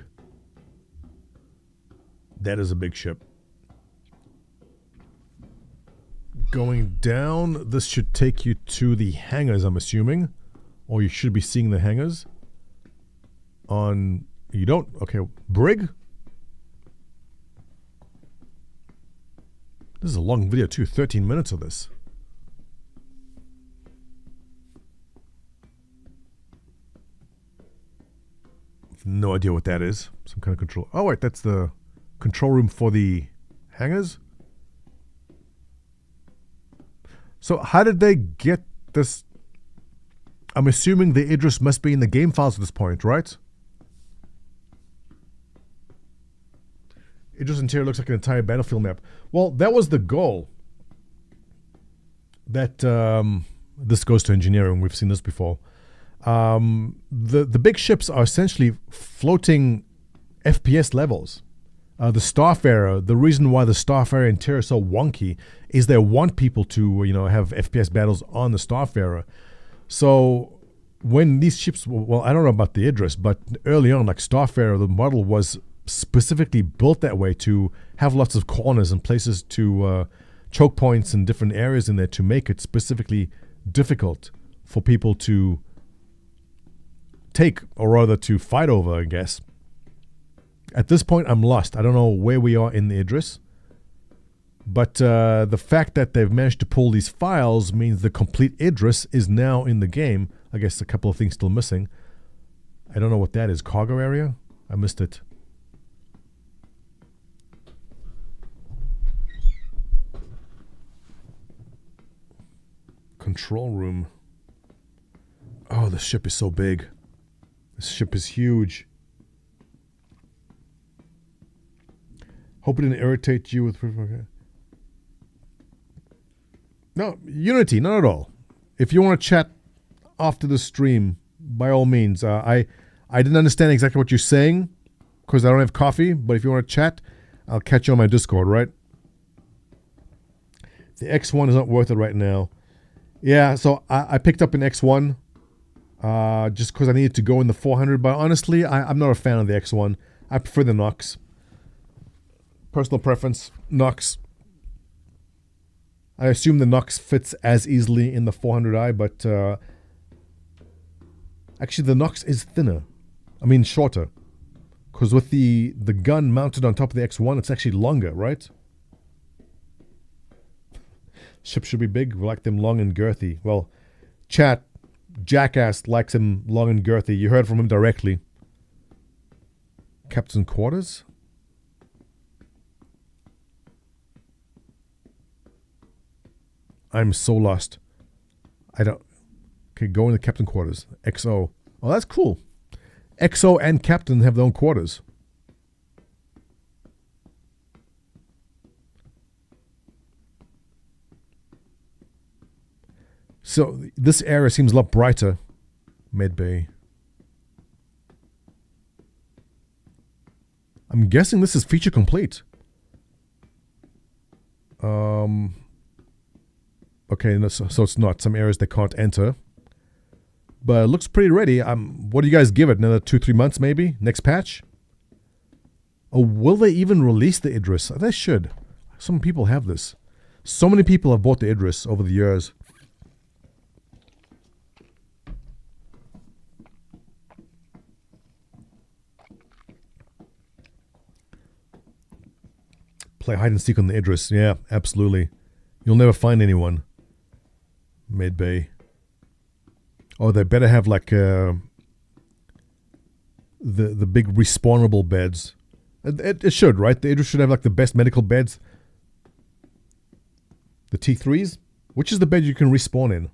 That is a big ship. Going down, this should take you to the hangars, I'm assuming. Or you should be seeing the hangars. On... You don't? Okay, Brig? This is a long video too, 13 minutes of this. No idea what that is. Some kind of control. Oh wait, that's the control room for the hangars? So how did they get this? I'm assuming the Idris must be in the game files at this point, right? Idris interior looks like an entire battlefield map. Well, that was the goal. That this goes to engineering. We've seen this before. The big ships are essentially floating FPS levels. The Starfarer, the reason why the Starfarer interior is so wonky is they want people to, have FPS battles on the Starfarer. So when these ships, well, I don't know about the Idris, but early on, like Starfarer, the model was specifically built that way to have lots of corners and places to choke points and different areas in there to make it specifically difficult for people to take, or rather to fight over, I guess. At this point, I'm lost. I don't know where we are in the Idris. But the fact that they've managed to pull these files means the complete Idris is now in the game. I guess a couple of things still missing. I don't know what that is. Cargo area? I missed it. Control room. Oh, the ship is so big. This ship is huge. Hope it didn't irritate you with... No, Unity, not at all. If you want to chat after the stream, by all means. I didn't understand exactly what you're saying because I don't have coffee, but if you want to chat, I'll catch you on my Discord, right? The X1 is not worth it right now. Yeah, so I picked up an X1 just because I needed to go in the 400. But honestly, I'm not a fan of the X1. I prefer the Nox. Personal preference, Nox. I assume the Nox fits as easily in the 400i, but actually the Nox is thinner. I mean shorter. Because with the gun mounted on top of the X1, it's actually longer, right? Ships should be big. We like them long and girthy. Well, chat, Jackass likes him long and girthy. You heard from him directly. Captain Quarters? I'm so lost. I don't... Okay, go into Captain Quarters. XO. Oh, that's cool. XO and Captain have their own quarters. So, this area seems a lot brighter. Medbay. I'm guessing this is feature complete. Okay, no, so it's not. Some areas they can't enter. But it looks pretty ready. What do you guys give it? Another 2-3 months maybe? Next patch? Oh, will they even release the Idris? They should. Some people have this. So many people have bought the Idris over the years. Play hide and seek on the Idris. Yeah, absolutely. You'll never find anyone. Medbay. Oh, they better have like the big respawnable beds. It should, right? The Idris should have like the best medical beds. The T3s? Which is the bed you can respawn in?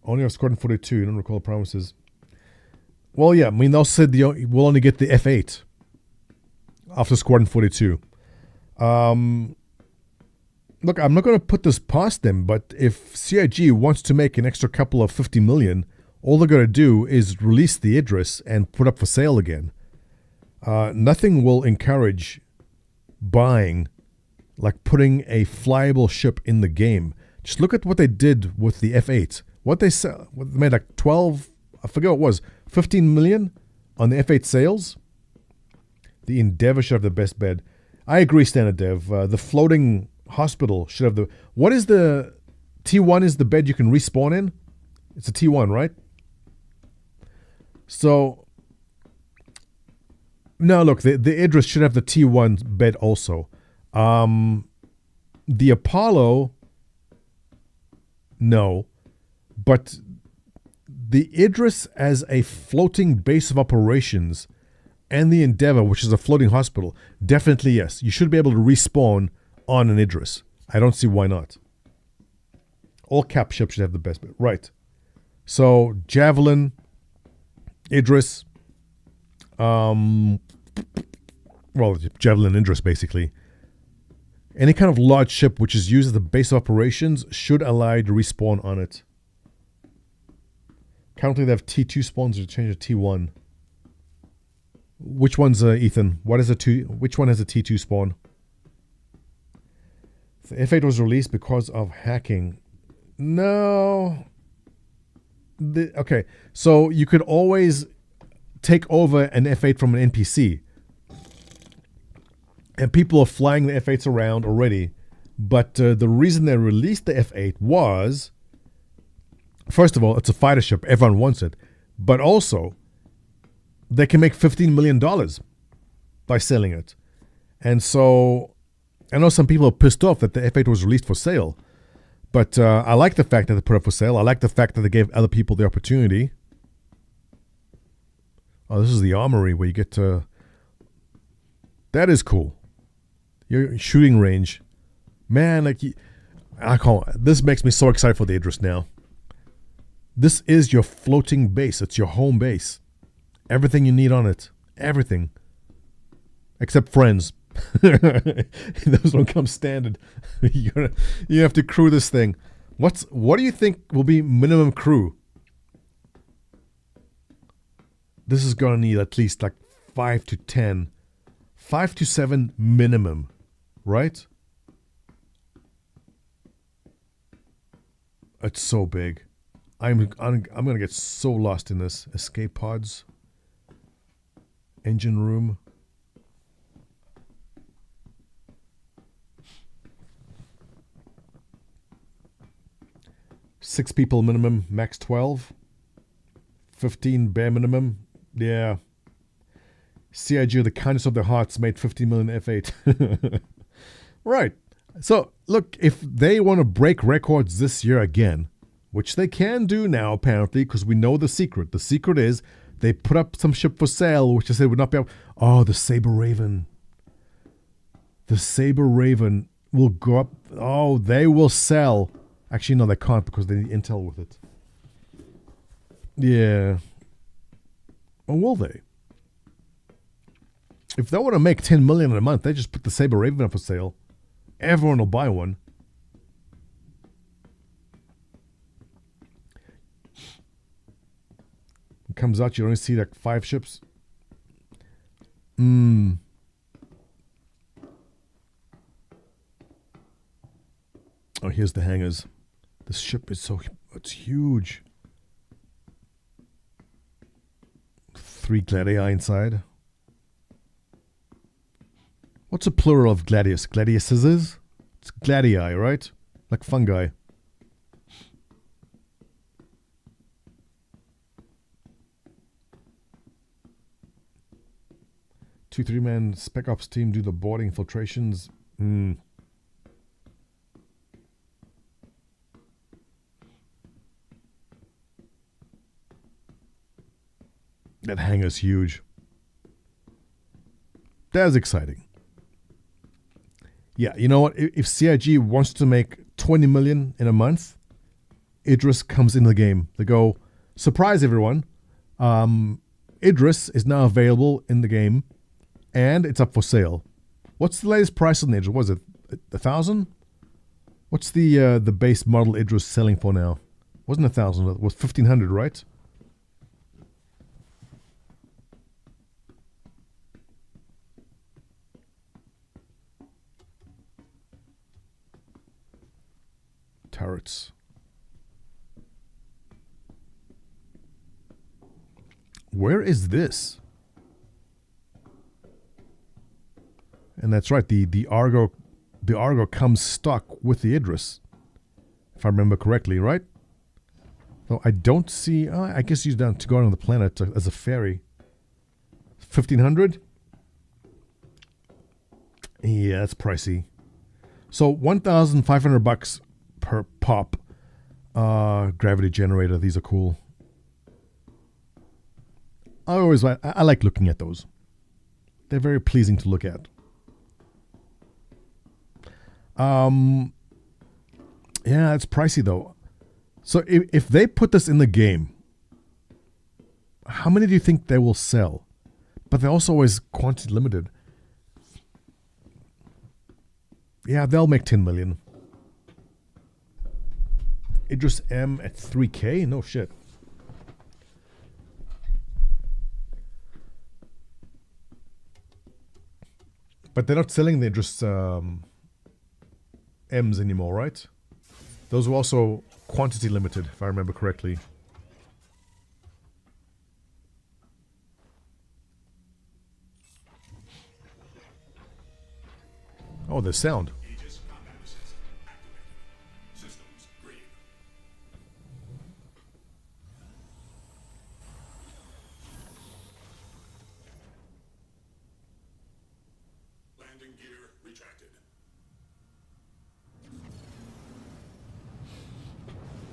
Only on Squadron 42. You don't recall the promises. Well, yeah. I mean, they also said we'll only get the F8 after Squadron 42. Look, I'm not going to put this past them, but if CIG wants to make an extra couple of 50 million, all they're going to do is release the Idris and put up for sale again. Nothing will encourage buying, like putting a flyable ship in the game. Just look at what they did with the F8. What they made like 12, I forget what it was, 15 million on the F8 sales. The Endeavor should have the best bed. I agree, Standard Dev. The floating hospital should have the... What is the... T1 is the bed you can respawn in? It's a T1, right? So... No, look, the Idris should have the T1 bed also. The Apollo... No. But the Idris as a floating base of operations and the Endeavor, which is a floating hospital, definitely yes. You should be able to respawn on an Idris. I don't see why not. All cap ships should have the best bit. Right. So, Javelin, Idris, well, Javelin Idris, basically. Any kind of large ship which is used as the base of operations should allow you to respawn on it. Currently they have T2 spawns to change to T1. Which one's Ethan? What is a two? Which one has a T2 spawn? The F8 was released because of hacking. No. Okay, so you could always take over an F8 from an NPC. And people are flying the F8s around already. But the reason they released the F8 was... First of all, it's a fighter ship. Everyone wants it. But also, they can make $15 million by selling it. And so, I know some people are pissed off that the F8 was released for sale. But I like the fact that they put it for sale. I like the fact that they gave other people the opportunity. Oh, this is the armory where you get to... That is cool. Your shooting range. Man, like... I can't... This makes me so excited for the Idris now. This is your floating base. It's your home base. Everything you need on it. Everything. Except friends. Those don't come standard. You have to crew this thing. What do you think will be minimum crew? This is going to need at least like 5 to 10 5 to 7 minimum, right? It's so big. I'm gonna get so lost in this. Escape pods. Engine room. Six people minimum, max 12. 15 bare minimum. Yeah. CIG, the kindness of their hearts, made 50 million F8. Right. So, look, if they want to break records this year again, which they can do now, apparently, because we know the secret. The secret is they put up some ship for sale, which I said would not be able. Oh, the Saber Raven. The Saber Raven will go up. Oh, they will sell. Actually, no, they can't because they need intel with it. Yeah. Or will they? If they want to make 10 million in a month, they just put the Saber Raven up for sale. Everyone will buy one. It comes out, you only see like 5 ships. Oh, here's the hangars. This ship is it's huge. 3 Gladii inside. What's a plural of gladius? Gladiuses? It's gladii, right? Like fungi. Two 3-man spec ops team do the boarding infiltrations. That hangar's huge. That's exciting. Yeah, you know what? If CIG wants to make 20 million in a month, Idris comes in the game. They go, surprise everyone. Idris is now available in the game, and it's up for sale. What's the latest price on the Idris? Was it 1,000? What's the base model Idris selling for now? Wasn't 1,000? It was 1,500, right? Turrets. Where is this? And that's right, the Argo comes stuck with the Idris, if I remember correctly, right? Though I don't see. I guess he's down to go on the planet as a ferry. 1,500. Yeah, that's pricey. So 1,500 bucks per pop. Gravity generator. These are cool. I like looking at those. They're very pleasing to look at. Yeah, it's pricey though. So if they put this in the game, how many do you think they will sell? But they're also always quantity limited. Yeah, they'll make 10 million. Idris M at 3K? No shit. But they're not selling the Idris M's anymore, right? Those were also quantity limited, if I remember correctly. Oh, the sound. Landing gear retracted.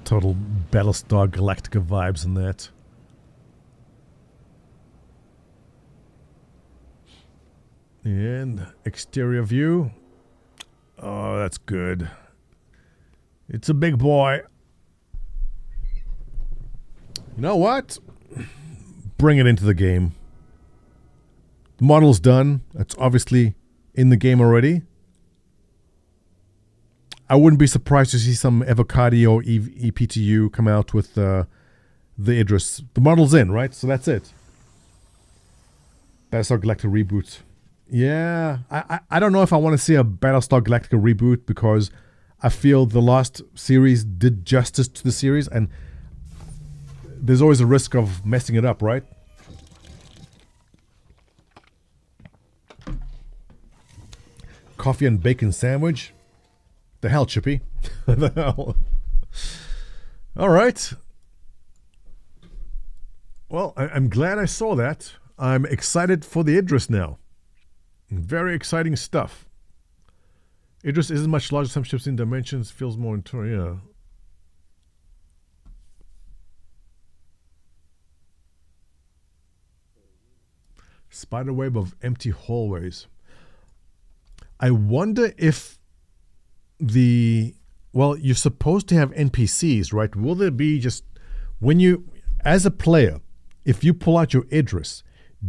Total Battlestar Galactica vibes in that. And exterior view. Oh, that's good. It's a big boy. You know what? Bring it into the game. The model's done. It's obviously in the game already. I wouldn't be surprised to see some Evocati or EPTU come out with the Idris. The model's in, right? So that's it. Battlestar Galactica reboot. Yeah, I don't know if I want to see a Battlestar Galactica reboot because I feel the last series did justice to the series, and there's always a risk of messing it up, right? Coffee and bacon sandwich? The hell, Chippy? The hell? All right. Well, I'm glad I saw that. I'm excited for the Idris now. Very exciting stuff. Idris isn't much larger. Some ships in dimensions feels more internal. Yeah. Spiderweb of empty hallways. I wonder if you're supposed to have NPCs, right? Will there be just, when you, as a player, if you pull out your Idris,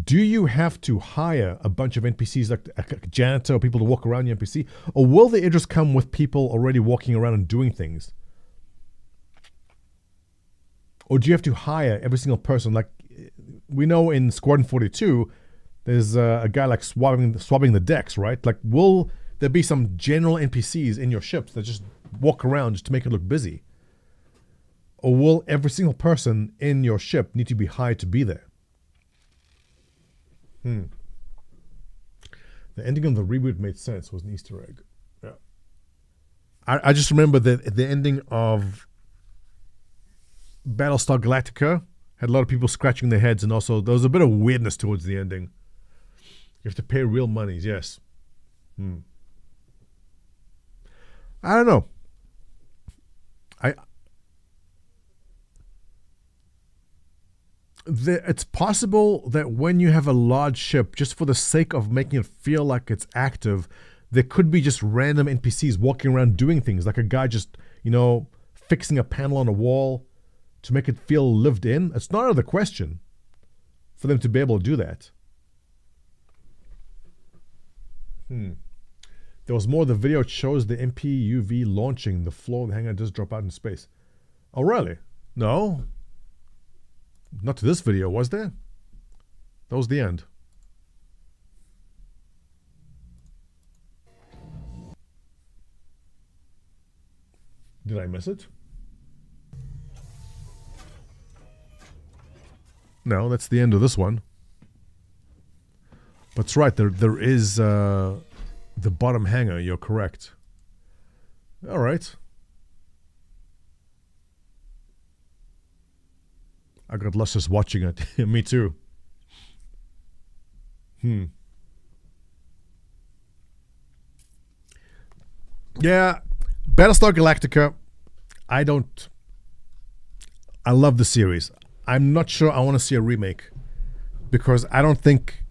do you have to hire a bunch of NPCs like a janitor or people to walk around your NPC? Or will the Idris come with people already walking around and doing things? Or do you have to hire every single person? Like, we know in Squadron 42, there's a guy like swabbing the decks, right? Like, will there be some general NPCs in your ships that just walk around just to make it look busy? Or will every single person in your ship need to be hired to be there? The ending of the reboot made sense. Was an Easter egg. Yeah. I just remember that the ending of Battlestar Galactica had a lot of people scratching their heads, and also there was a bit of weirdness towards the ending. You have to pay real monies, yes. I don't know. It's possible that when you have a large ship, just for the sake of making it feel like it's active, there could be just random NPCs walking around doing things, like a guy just, fixing a panel on a wall to make it feel lived in. It's not out of the question for them to be able to do that. There was more. The video shows the MPUV launching. The floor of the hangar does drop out in space. Oh, really? No. Not to this video, was there? That was the end. Did I miss it? No, that's the end of this one. But it's right, there is the bottom hangar, you're correct. Alright. I got lost just watching it. Me too. Yeah, Battlestar Galactica, I love the series. I'm not sure I want to see a remake because I don't think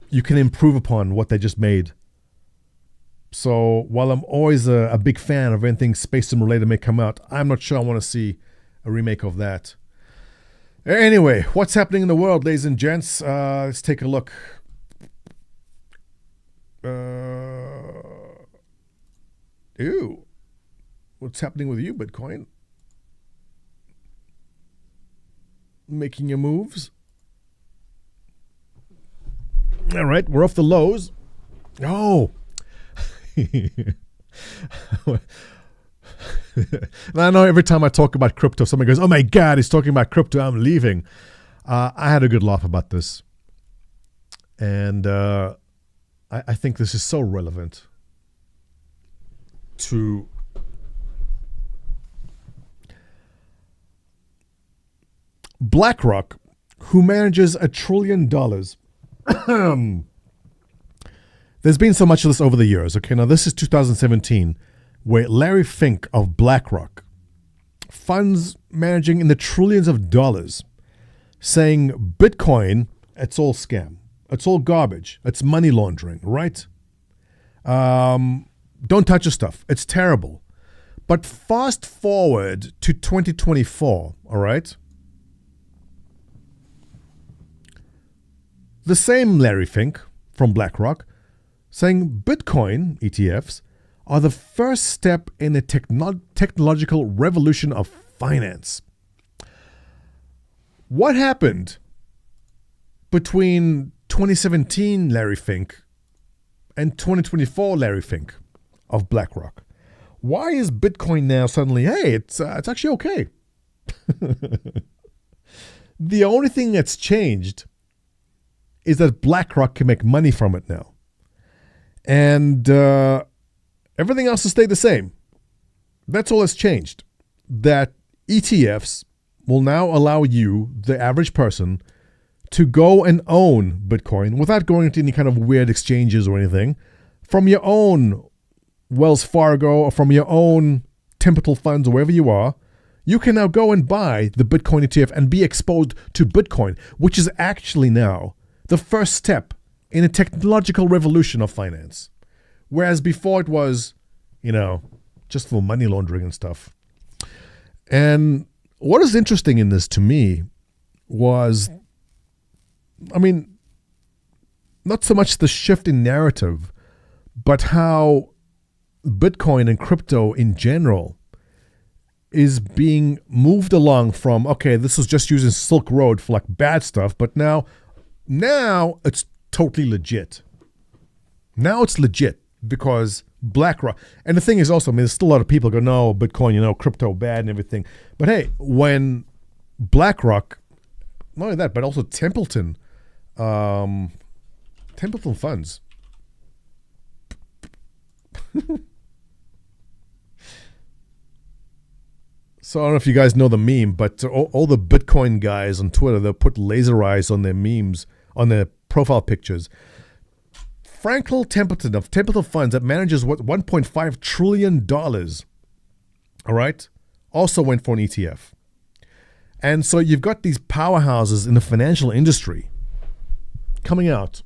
you can improve upon what they just made. So while I'm always a big fan of anything Space Sim related may come out, I'm not sure I want to see a remake of that. Anyway, what's happening in the world, ladies and gents? Let's take a look. Ew. What's happening with you, Bitcoin? Making your moves. All right, we're off the lows. Oh. I know every time I talk about crypto, someone goes, oh my God, he's talking about crypto, I'm leaving. I had a good laugh about this. And I think this is so relevant to BlackRock, who manages $1 trillion. There's been so much of this over the years. Okay, now this is 2017, where Larry Fink of BlackRock, funds managing in the trillions of dollars, saying Bitcoin, it's all scam. It's all garbage. It's money laundering, right? Don't touch your stuff. It's terrible. But fast forward to 2024, all right? The same Larry Fink from BlackRock saying Bitcoin ETFs are the first step in a technological revolution of finance. What happened between 2017 Larry Fink and 2024 Larry Fink of BlackRock. Why is Bitcoin now suddenly, hey, it's actually okay? The only thing that's changed is that BlackRock can make money from it now. And everything else has stayed the same. That's all that's changed. That ETFs will now allow you, the average person, to go and own Bitcoin without going into any kind of weird exchanges or anything from your own Wells Fargo or from your own Temple funds or wherever you are. You can now go and buy the Bitcoin ETF and be exposed to Bitcoin, which is actually now the first step in a technological revolution of finance. Whereas before it was, just for money laundering and stuff. And what is interesting in this to me was, not so much the shift in narrative, but how Bitcoin and crypto in general is being moved along from, okay, this is just using Silk Road for like bad stuff, but now it's totally legit. Now it's legit because BlackRock, and the thing is also, there's still a lot of people go, no, Bitcoin, crypto bad and everything. But hey, when BlackRock, not only that, but also Templeton funds. So I don't know if you guys know the meme, but all the Bitcoin guys on Twitter, they'll put laser eyes on their memes, on their profile pictures. Franklin Templeton of Templeton Funds that manages $1.5 trillion, all right, also went for an ETF. And so you've got these powerhouses in the financial industry coming out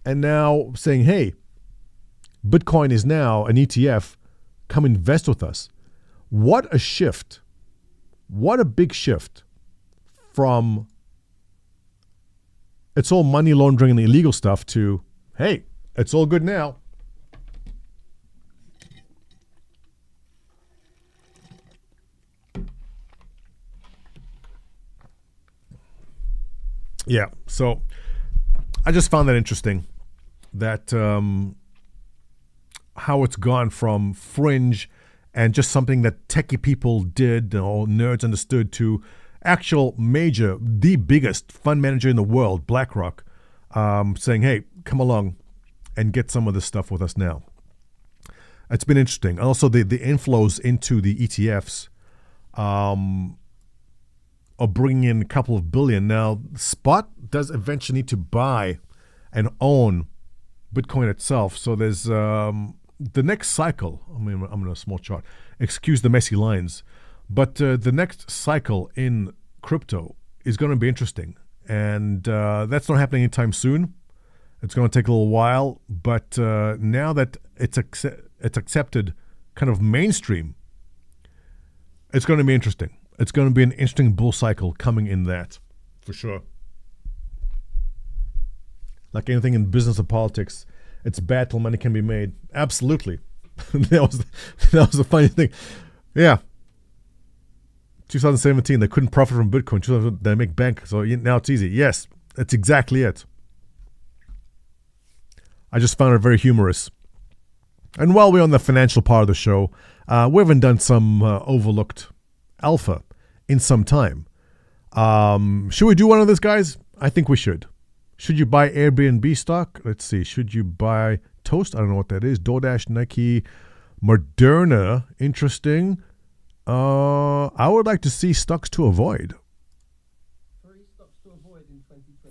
and now saying, hey, Bitcoin is now an ETF. Come invest with us. What a shift. What a big shift from it's all money laundering and illegal stuff to, hey, it's all good now. Yeah, so I just found that interesting, that how it's gone from fringe and just something that techie people did, nerds understood, to actual major, the biggest fund manager in the world, BlackRock, saying, hey, come along and get some of this stuff with us now. It's been interesting. Also, the inflows into the ETFs are bringing in a couple of billion. Now, Spot does eventually need to buy and own Bitcoin itself. So there's the next cycle. I'm in a small chart. Excuse the messy lines. But the next cycle in crypto is going to be interesting. And that's not happening anytime soon. It's going to take a little while. But now that it's accepted kind of mainstream, it's going to be interesting. It's going to be an interesting bull cycle coming in that, for sure. Like anything in business or politics, it's bad till money can be made. Absolutely. that was the funny thing. Yeah. 2017, they couldn't profit from Bitcoin. They make bank, so now it's easy. Yes, that's exactly it. I just found it very humorous. And while we're on the financial part of the show, we haven't done some overlooked alpha in some time. Should we do one of those, guys? I think we should. Should you buy Airbnb stock? Let's see. Should you buy Toast? I don't know what that is. DoorDash, Nike, Moderna. Interesting. I would like to see stocks to avoid.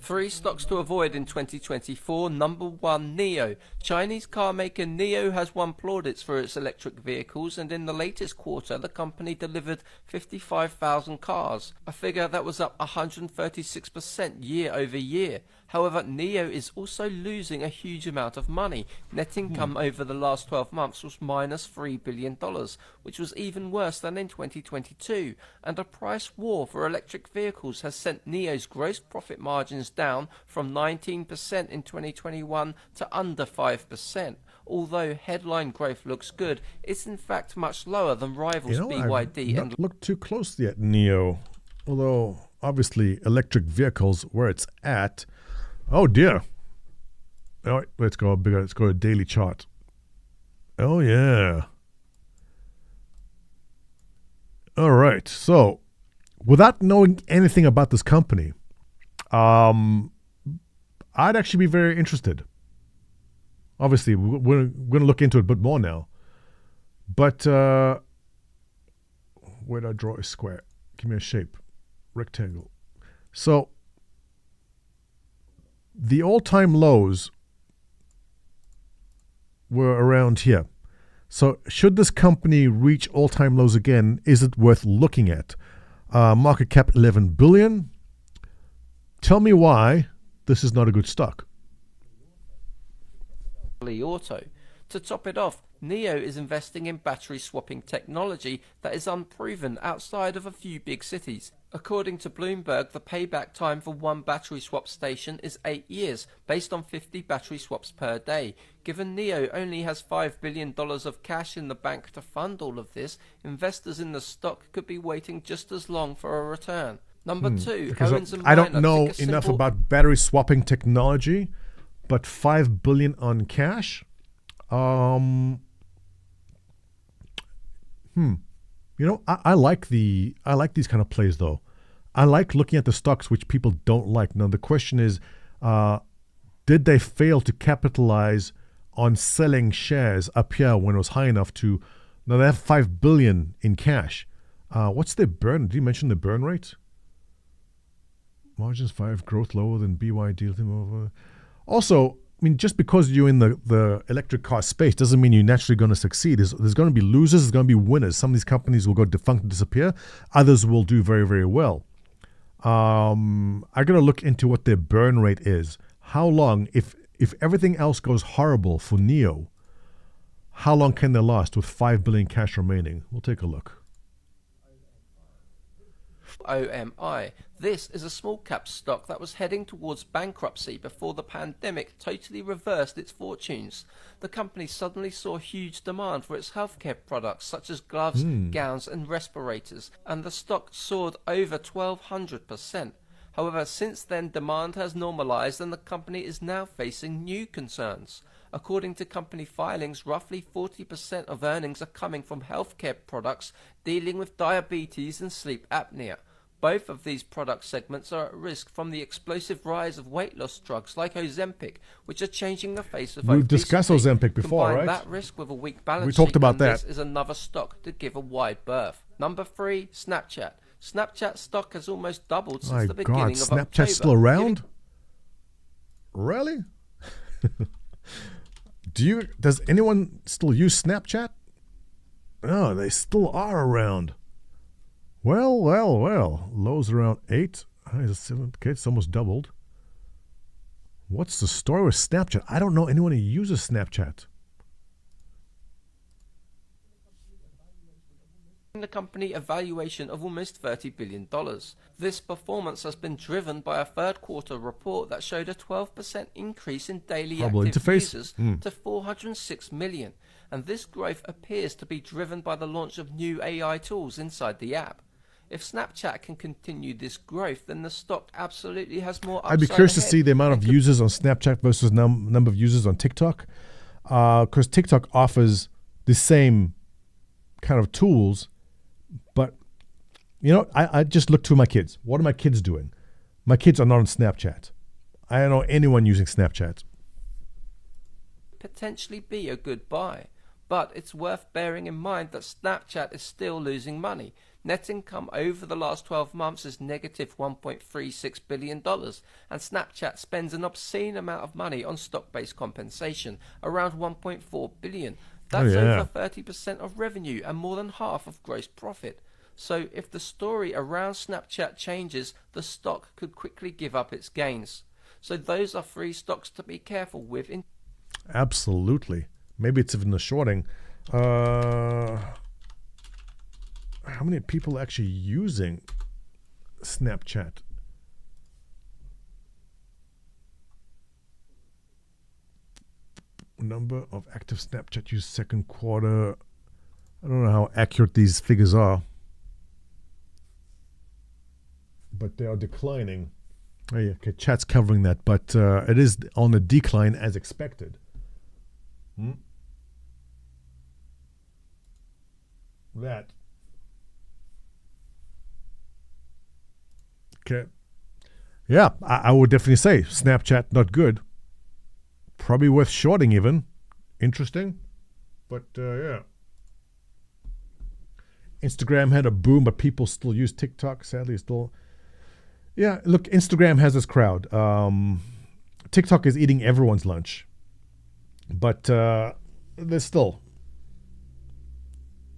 3 stocks to avoid in 2024. Number 1, NIO. Chinese car maker NIO has won plaudits for its electric vehicles, and in the latest quarter the company delivered 55,000 cars, a figure that was up 136% year over year. However, NIO is also losing a huge amount of money. Net income over the last 12 months was minus $3 billion, which was even worse than in 2022. And a price war for electric vehicles has sent NIO's gross profit margins down from 19% in 2021 to under 5%. Although headline growth looks good, it's in fact much lower than rivals BYD. I've not looked too closely at NIO, although obviously electric vehicles where it's at. Oh dear, All right, let's go bigger. Let's go to daily chart. Oh yeah. All right. So, without knowing anything about this company, I'd actually be very interested. Obviously, we're going to look into it a bit more now. But where did I draw a square? Give me a shape. Rectangle. So, the all-time lows were around here. So, should this company reach all-time lows again, is it worth looking at? Market cap 11 billion. Tell me why this is not a good stock. Li Auto. To top it off, NIO is investing in battery swapping technology that is unproven outside of a few big cities. According to Bloomberg, the payback time for one battery swap station is 8 years, based on 50 battery swaps per day. Given NIO only has $5 billion of cash in the bank to fund all of this, investors in the stock could be waiting just as long for a return. Number 2, Because Owens and I don't Minor. know Pick a enough simple- about battery swapping technology, but $5 billion on cash. You know, I like these kind of plays though. I like looking at the stocks which people don't like. Now the question is, did they fail to capitalize on selling shares up here when it was high enough to? Now they have $5 billion in cash. What's their burn? Did you mention the burn rate? Margins 5, growth lower than BYD. Over. Also, I mean, just because you're in the electric car space doesn't mean you're naturally going to succeed. There's going to be losers, there's going to be winners. Some of these companies will go defunct and disappear. Others will do very, very well. I got to look into what their burn rate is. How long, if everything else goes horrible for NIO, how long can they last with $5 billion cash remaining? We'll take a look. OMI. This is a small cap stock that was heading towards bankruptcy before the pandemic totally reversed its fortunes. The company suddenly saw huge demand for its healthcare products such as gloves, gowns and respirators, and the stock soared over 1,200%. However, since then demand has normalized and the company is now facing new concerns. According to company filings, roughly 40% of earnings are coming from healthcare products dealing with diabetes and sleep apnea. Both of these product segments are at risk from the explosive rise of weight loss drugs like Ozempic, which are changing the face of We've obesity. discussed Ozempic before, Combine right? that risk with a weak balance We talked sheet, about and that. This is another stock to give a wide berth. Number 3, Snapchat. Snapchat stock has almost doubled since My the beginning God, of October. Snapchat's still around? Really? Does anyone still use Snapchat? No, they still are around. Well. Lows around 8. Highs at 7. Okay, it's almost doubled. What's the story with Snapchat? I don't know anyone who uses Snapchat. The company a valuation of almost $30 billion. This performance has been driven by a third quarter report that showed a 12% increase in daily Hubble active interface. users to 406 million, and this growth appears to be driven by the launch of new AI tools inside the app. If Snapchat can continue this growth, then the stock absolutely has more upside I'd be curious to ahead see the amount and of could users on Snapchat versus number of users on TikTok. Because TikTok offers the same kind of tools, but, you know, I just look to my kids. What are my kids doing? My kids are not on Snapchat. I don't know anyone using Snapchat. potentially be a good buy. But it's worth bearing in mind that Snapchat is still losing money. Net income over the last 12 months is negative $1.36 billion, and Snapchat spends an obscene amount of money on stock-based compensation, around $1.4 billion. That's over 30% of revenue and more than half of gross profit. So if the story around Snapchat changes, the stock could quickly give up its gains. So those are 3 stocks to be careful with. Absolutely. Maybe it's even the shorting. How many people are actually using Snapchat? Number of active Snapchat use second quarter. I don't know how accurate these figures are, but they are declining. Oh, yeah, okay, chat's covering that, but it is on a decline as expected. That. Okay. Yeah, I would definitely say Snapchat not good. Probably worth shorting even. Interesting. But yeah. Instagram had a boom, but people still use TikTok. Sadly, still. Yeah, look, Instagram has this crowd. TikTok is eating everyone's lunch. But there's still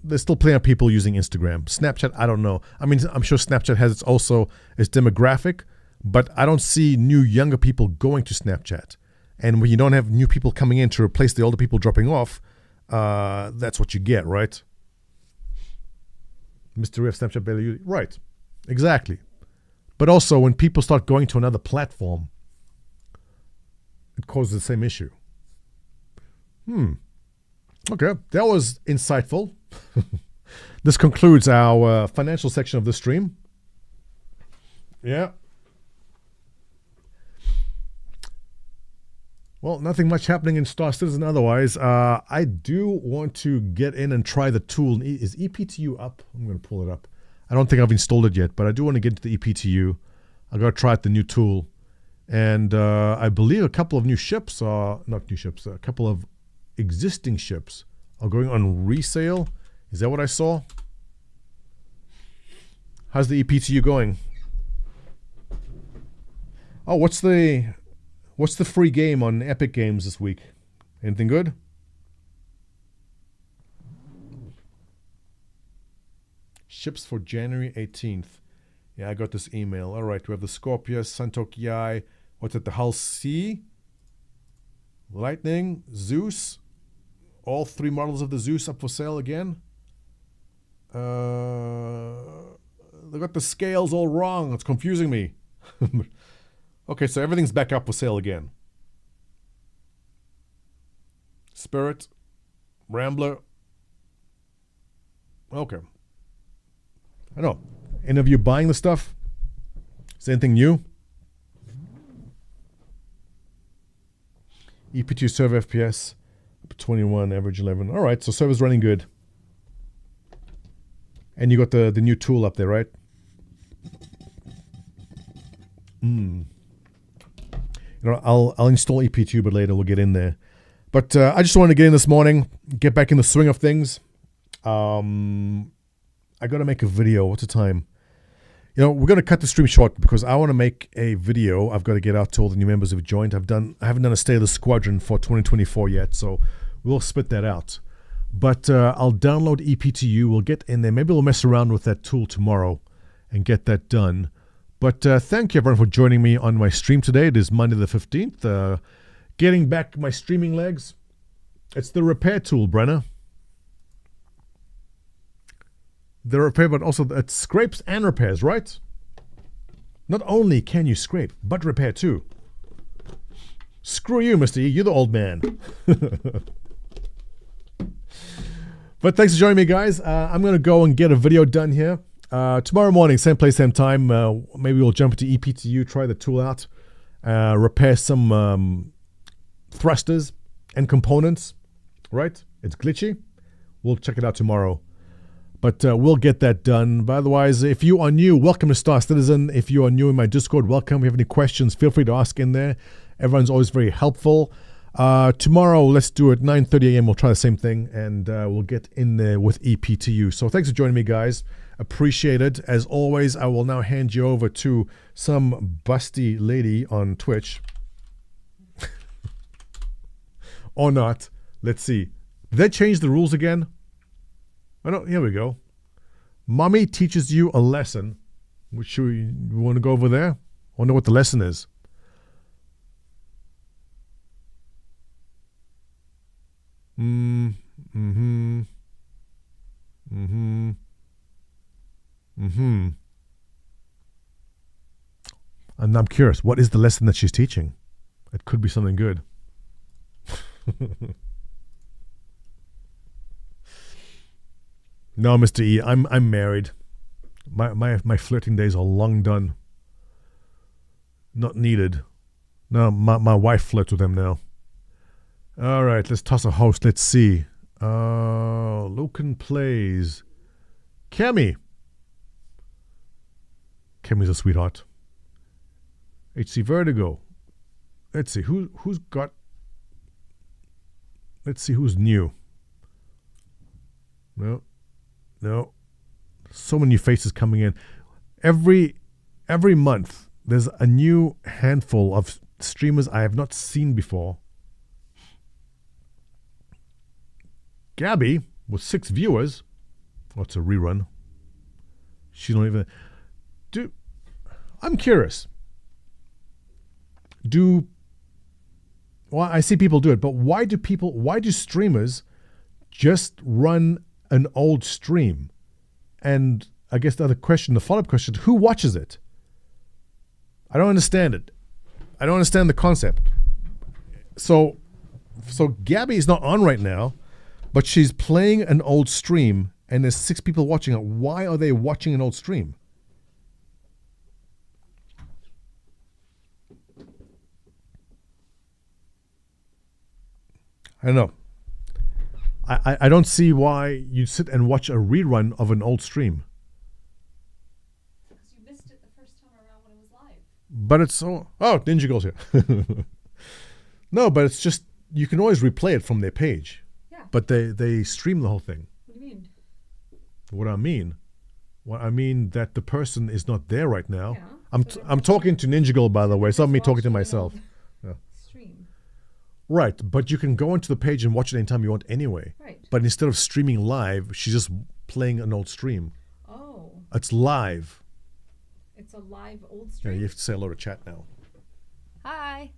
plenty of people using Instagram. Snapchat, I don't know. I mean, I'm sure Snapchat has its demographic, but I don't see new younger people going to Snapchat. And when you don't have new people coming in to replace the older people dropping off, that's what you get, right? Mr. Riff, Snapchat barely use. Right, exactly. But also, when people start going to another platform, it causes the same issue. Okay, that was insightful. This concludes our financial section of the stream. Yeah. Well, nothing much happening in Star Citizen otherwise. I do want to get in and try the tool. Is EPTU up? I'm going to pull it up. I don't think I've installed it yet, but I do want to get into the EPTU. I got to try out the new tool. And I believe a couple of new ships are, not new ships, a couple of existing ships are going on resale. Is that what I saw? How's the EPTU going? Oh, what's the free game on Epic Games this week? Anything good? Ships for January 18th. Yeah, I got this email. All right, we have the Scorpius, Santokiai. What's it? The Hull Sea, Lightning, Zeus. All three models of the Zeus up for sale again. They got the scales all wrong. It's confusing me. Okay, so everything's back up for sale again. Spirit, Rambler. Okay. I know. Any of you buying the stuff? Is there anything new? EP2 server FPS, 21, average 11. All right, so server's running good. And you got the new tool up there, right? You know, I'll install EP2, but later we'll get in there. But I just wanted to get in this morning, get back in the swing of things. I got to make a video. What's the time? You know, we're going to cut the stream short because I want to make a video. I've got to get out to all the new members who've joined. I haven't done a State of the Squadron for 2024 yet, so we'll spit that out. But I'll download EPTU. We'll get in there. Maybe we'll mess around with that tool tomorrow and get that done. But thank you, everyone, for joining me on my stream today. It is Monday the 15th. Getting back my streaming legs. It's the repair tool, Brenner. The repair, but also it scrapes and repairs, right? Not only can you scrape, but repair too. Screw you, Mr. E. You're the old man. But thanks for joining me, guys. I'm going to go and get a video done here. Tomorrow morning, same place, same time. Maybe we'll jump into EPTU, try the tool out, repair some thrusters and components, right? It's glitchy. We'll check it out tomorrow. But we'll get that done. But otherwise, if you are new, welcome to Star Citizen. If you are new in my Discord, welcome. If you have any questions, feel free to ask in there. Everyone's always very helpful. Tomorrow, let's do it 9:30 a.m. We'll try the same thing, and we'll get in there with EPTU. So thanks for joining me, guys. Appreciate it. As always, I will now hand you over to some busty lady on Twitch. Or not. Let's see. Did they change the rules again? Oh, no, here we go. Mommy teaches you a lesson. Which we want to go over there? I wonder what the lesson is. And I'm curious, what is the lesson that she's teaching? It could be something good. No, Mr. E, I'm married. My flirting days are long done. Not needed. No, my wife flirts with them now. All right, let's toss a host. Let's see. Loken plays. Kemi. Kemi's a sweetheart. HC Vertigo. Let's see who's got. Let's see who's new. No. So many faces coming in. Every month there's a new handful of streamers I have not seen before. Gabby with 6 viewers. Oh, it's a rerun. She don't even. I'm curious. Well, I see people do it, but why do streamers just run an old stream? And I guess the follow-up question, who watches it? I don't understand it. I don't understand the concept. So Gabby is not on right now, but she's playing an old stream and there's 6 people watching it. Why are they watching an old stream? I don't know. I don't see why you sit and watch a rerun of an old stream. Because you missed it the first time around when it was live. But it's so... Oh, Ninja Girl's here. No, but it's just... You can always replay it from their page. Yeah. But they stream the whole thing. What do you mean? What I mean? Well, I mean that the person is not there right now. Yeah. I'm talking to Ninja Girl, by the way. It's not me talking to myself. Yeah. Stream. Right, but you can go into the page and watch it anytime you want anyway. Right. But instead of streaming live, she's just playing an old stream. Oh. It's live. It's a live old Yeah, stream. you have to say hello to chat now. Hi.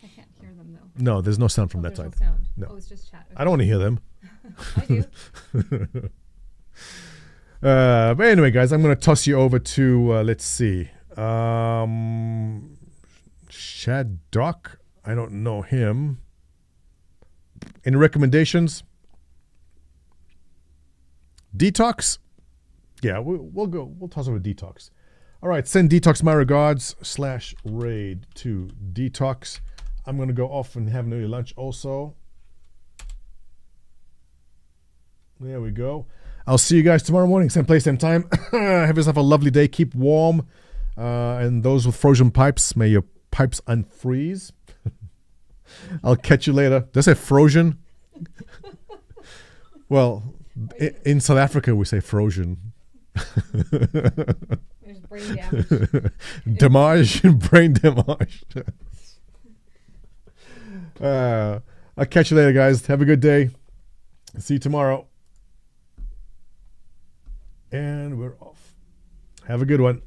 I can't hear them though. No, there's no sound from that there's side. No sound. No. Oh, it's just chat. Okay. I don't want to hear them. I do. But anyway, guys, I'm going to toss you over to, let's see. Shad Doc. I don't know him. Any recommendations? Detox? Yeah, we'll go. We'll toss over Detox. All right, send Detox my regards /raid to Detox. I'm going to go off and have an early lunch also. There we go. I'll see you guys tomorrow morning, same place, same time. Have yourself a lovely day. Keep warm. And those with frozen pipes, may your pipes unfreeze. I'll catch you later. Did I say frozen? Well, in South Africa, we say frozen. There's brain damage. Damage, brain damage. I'll catch you later, guys. Have a good day. See you tomorrow. And we're off. Have a good one.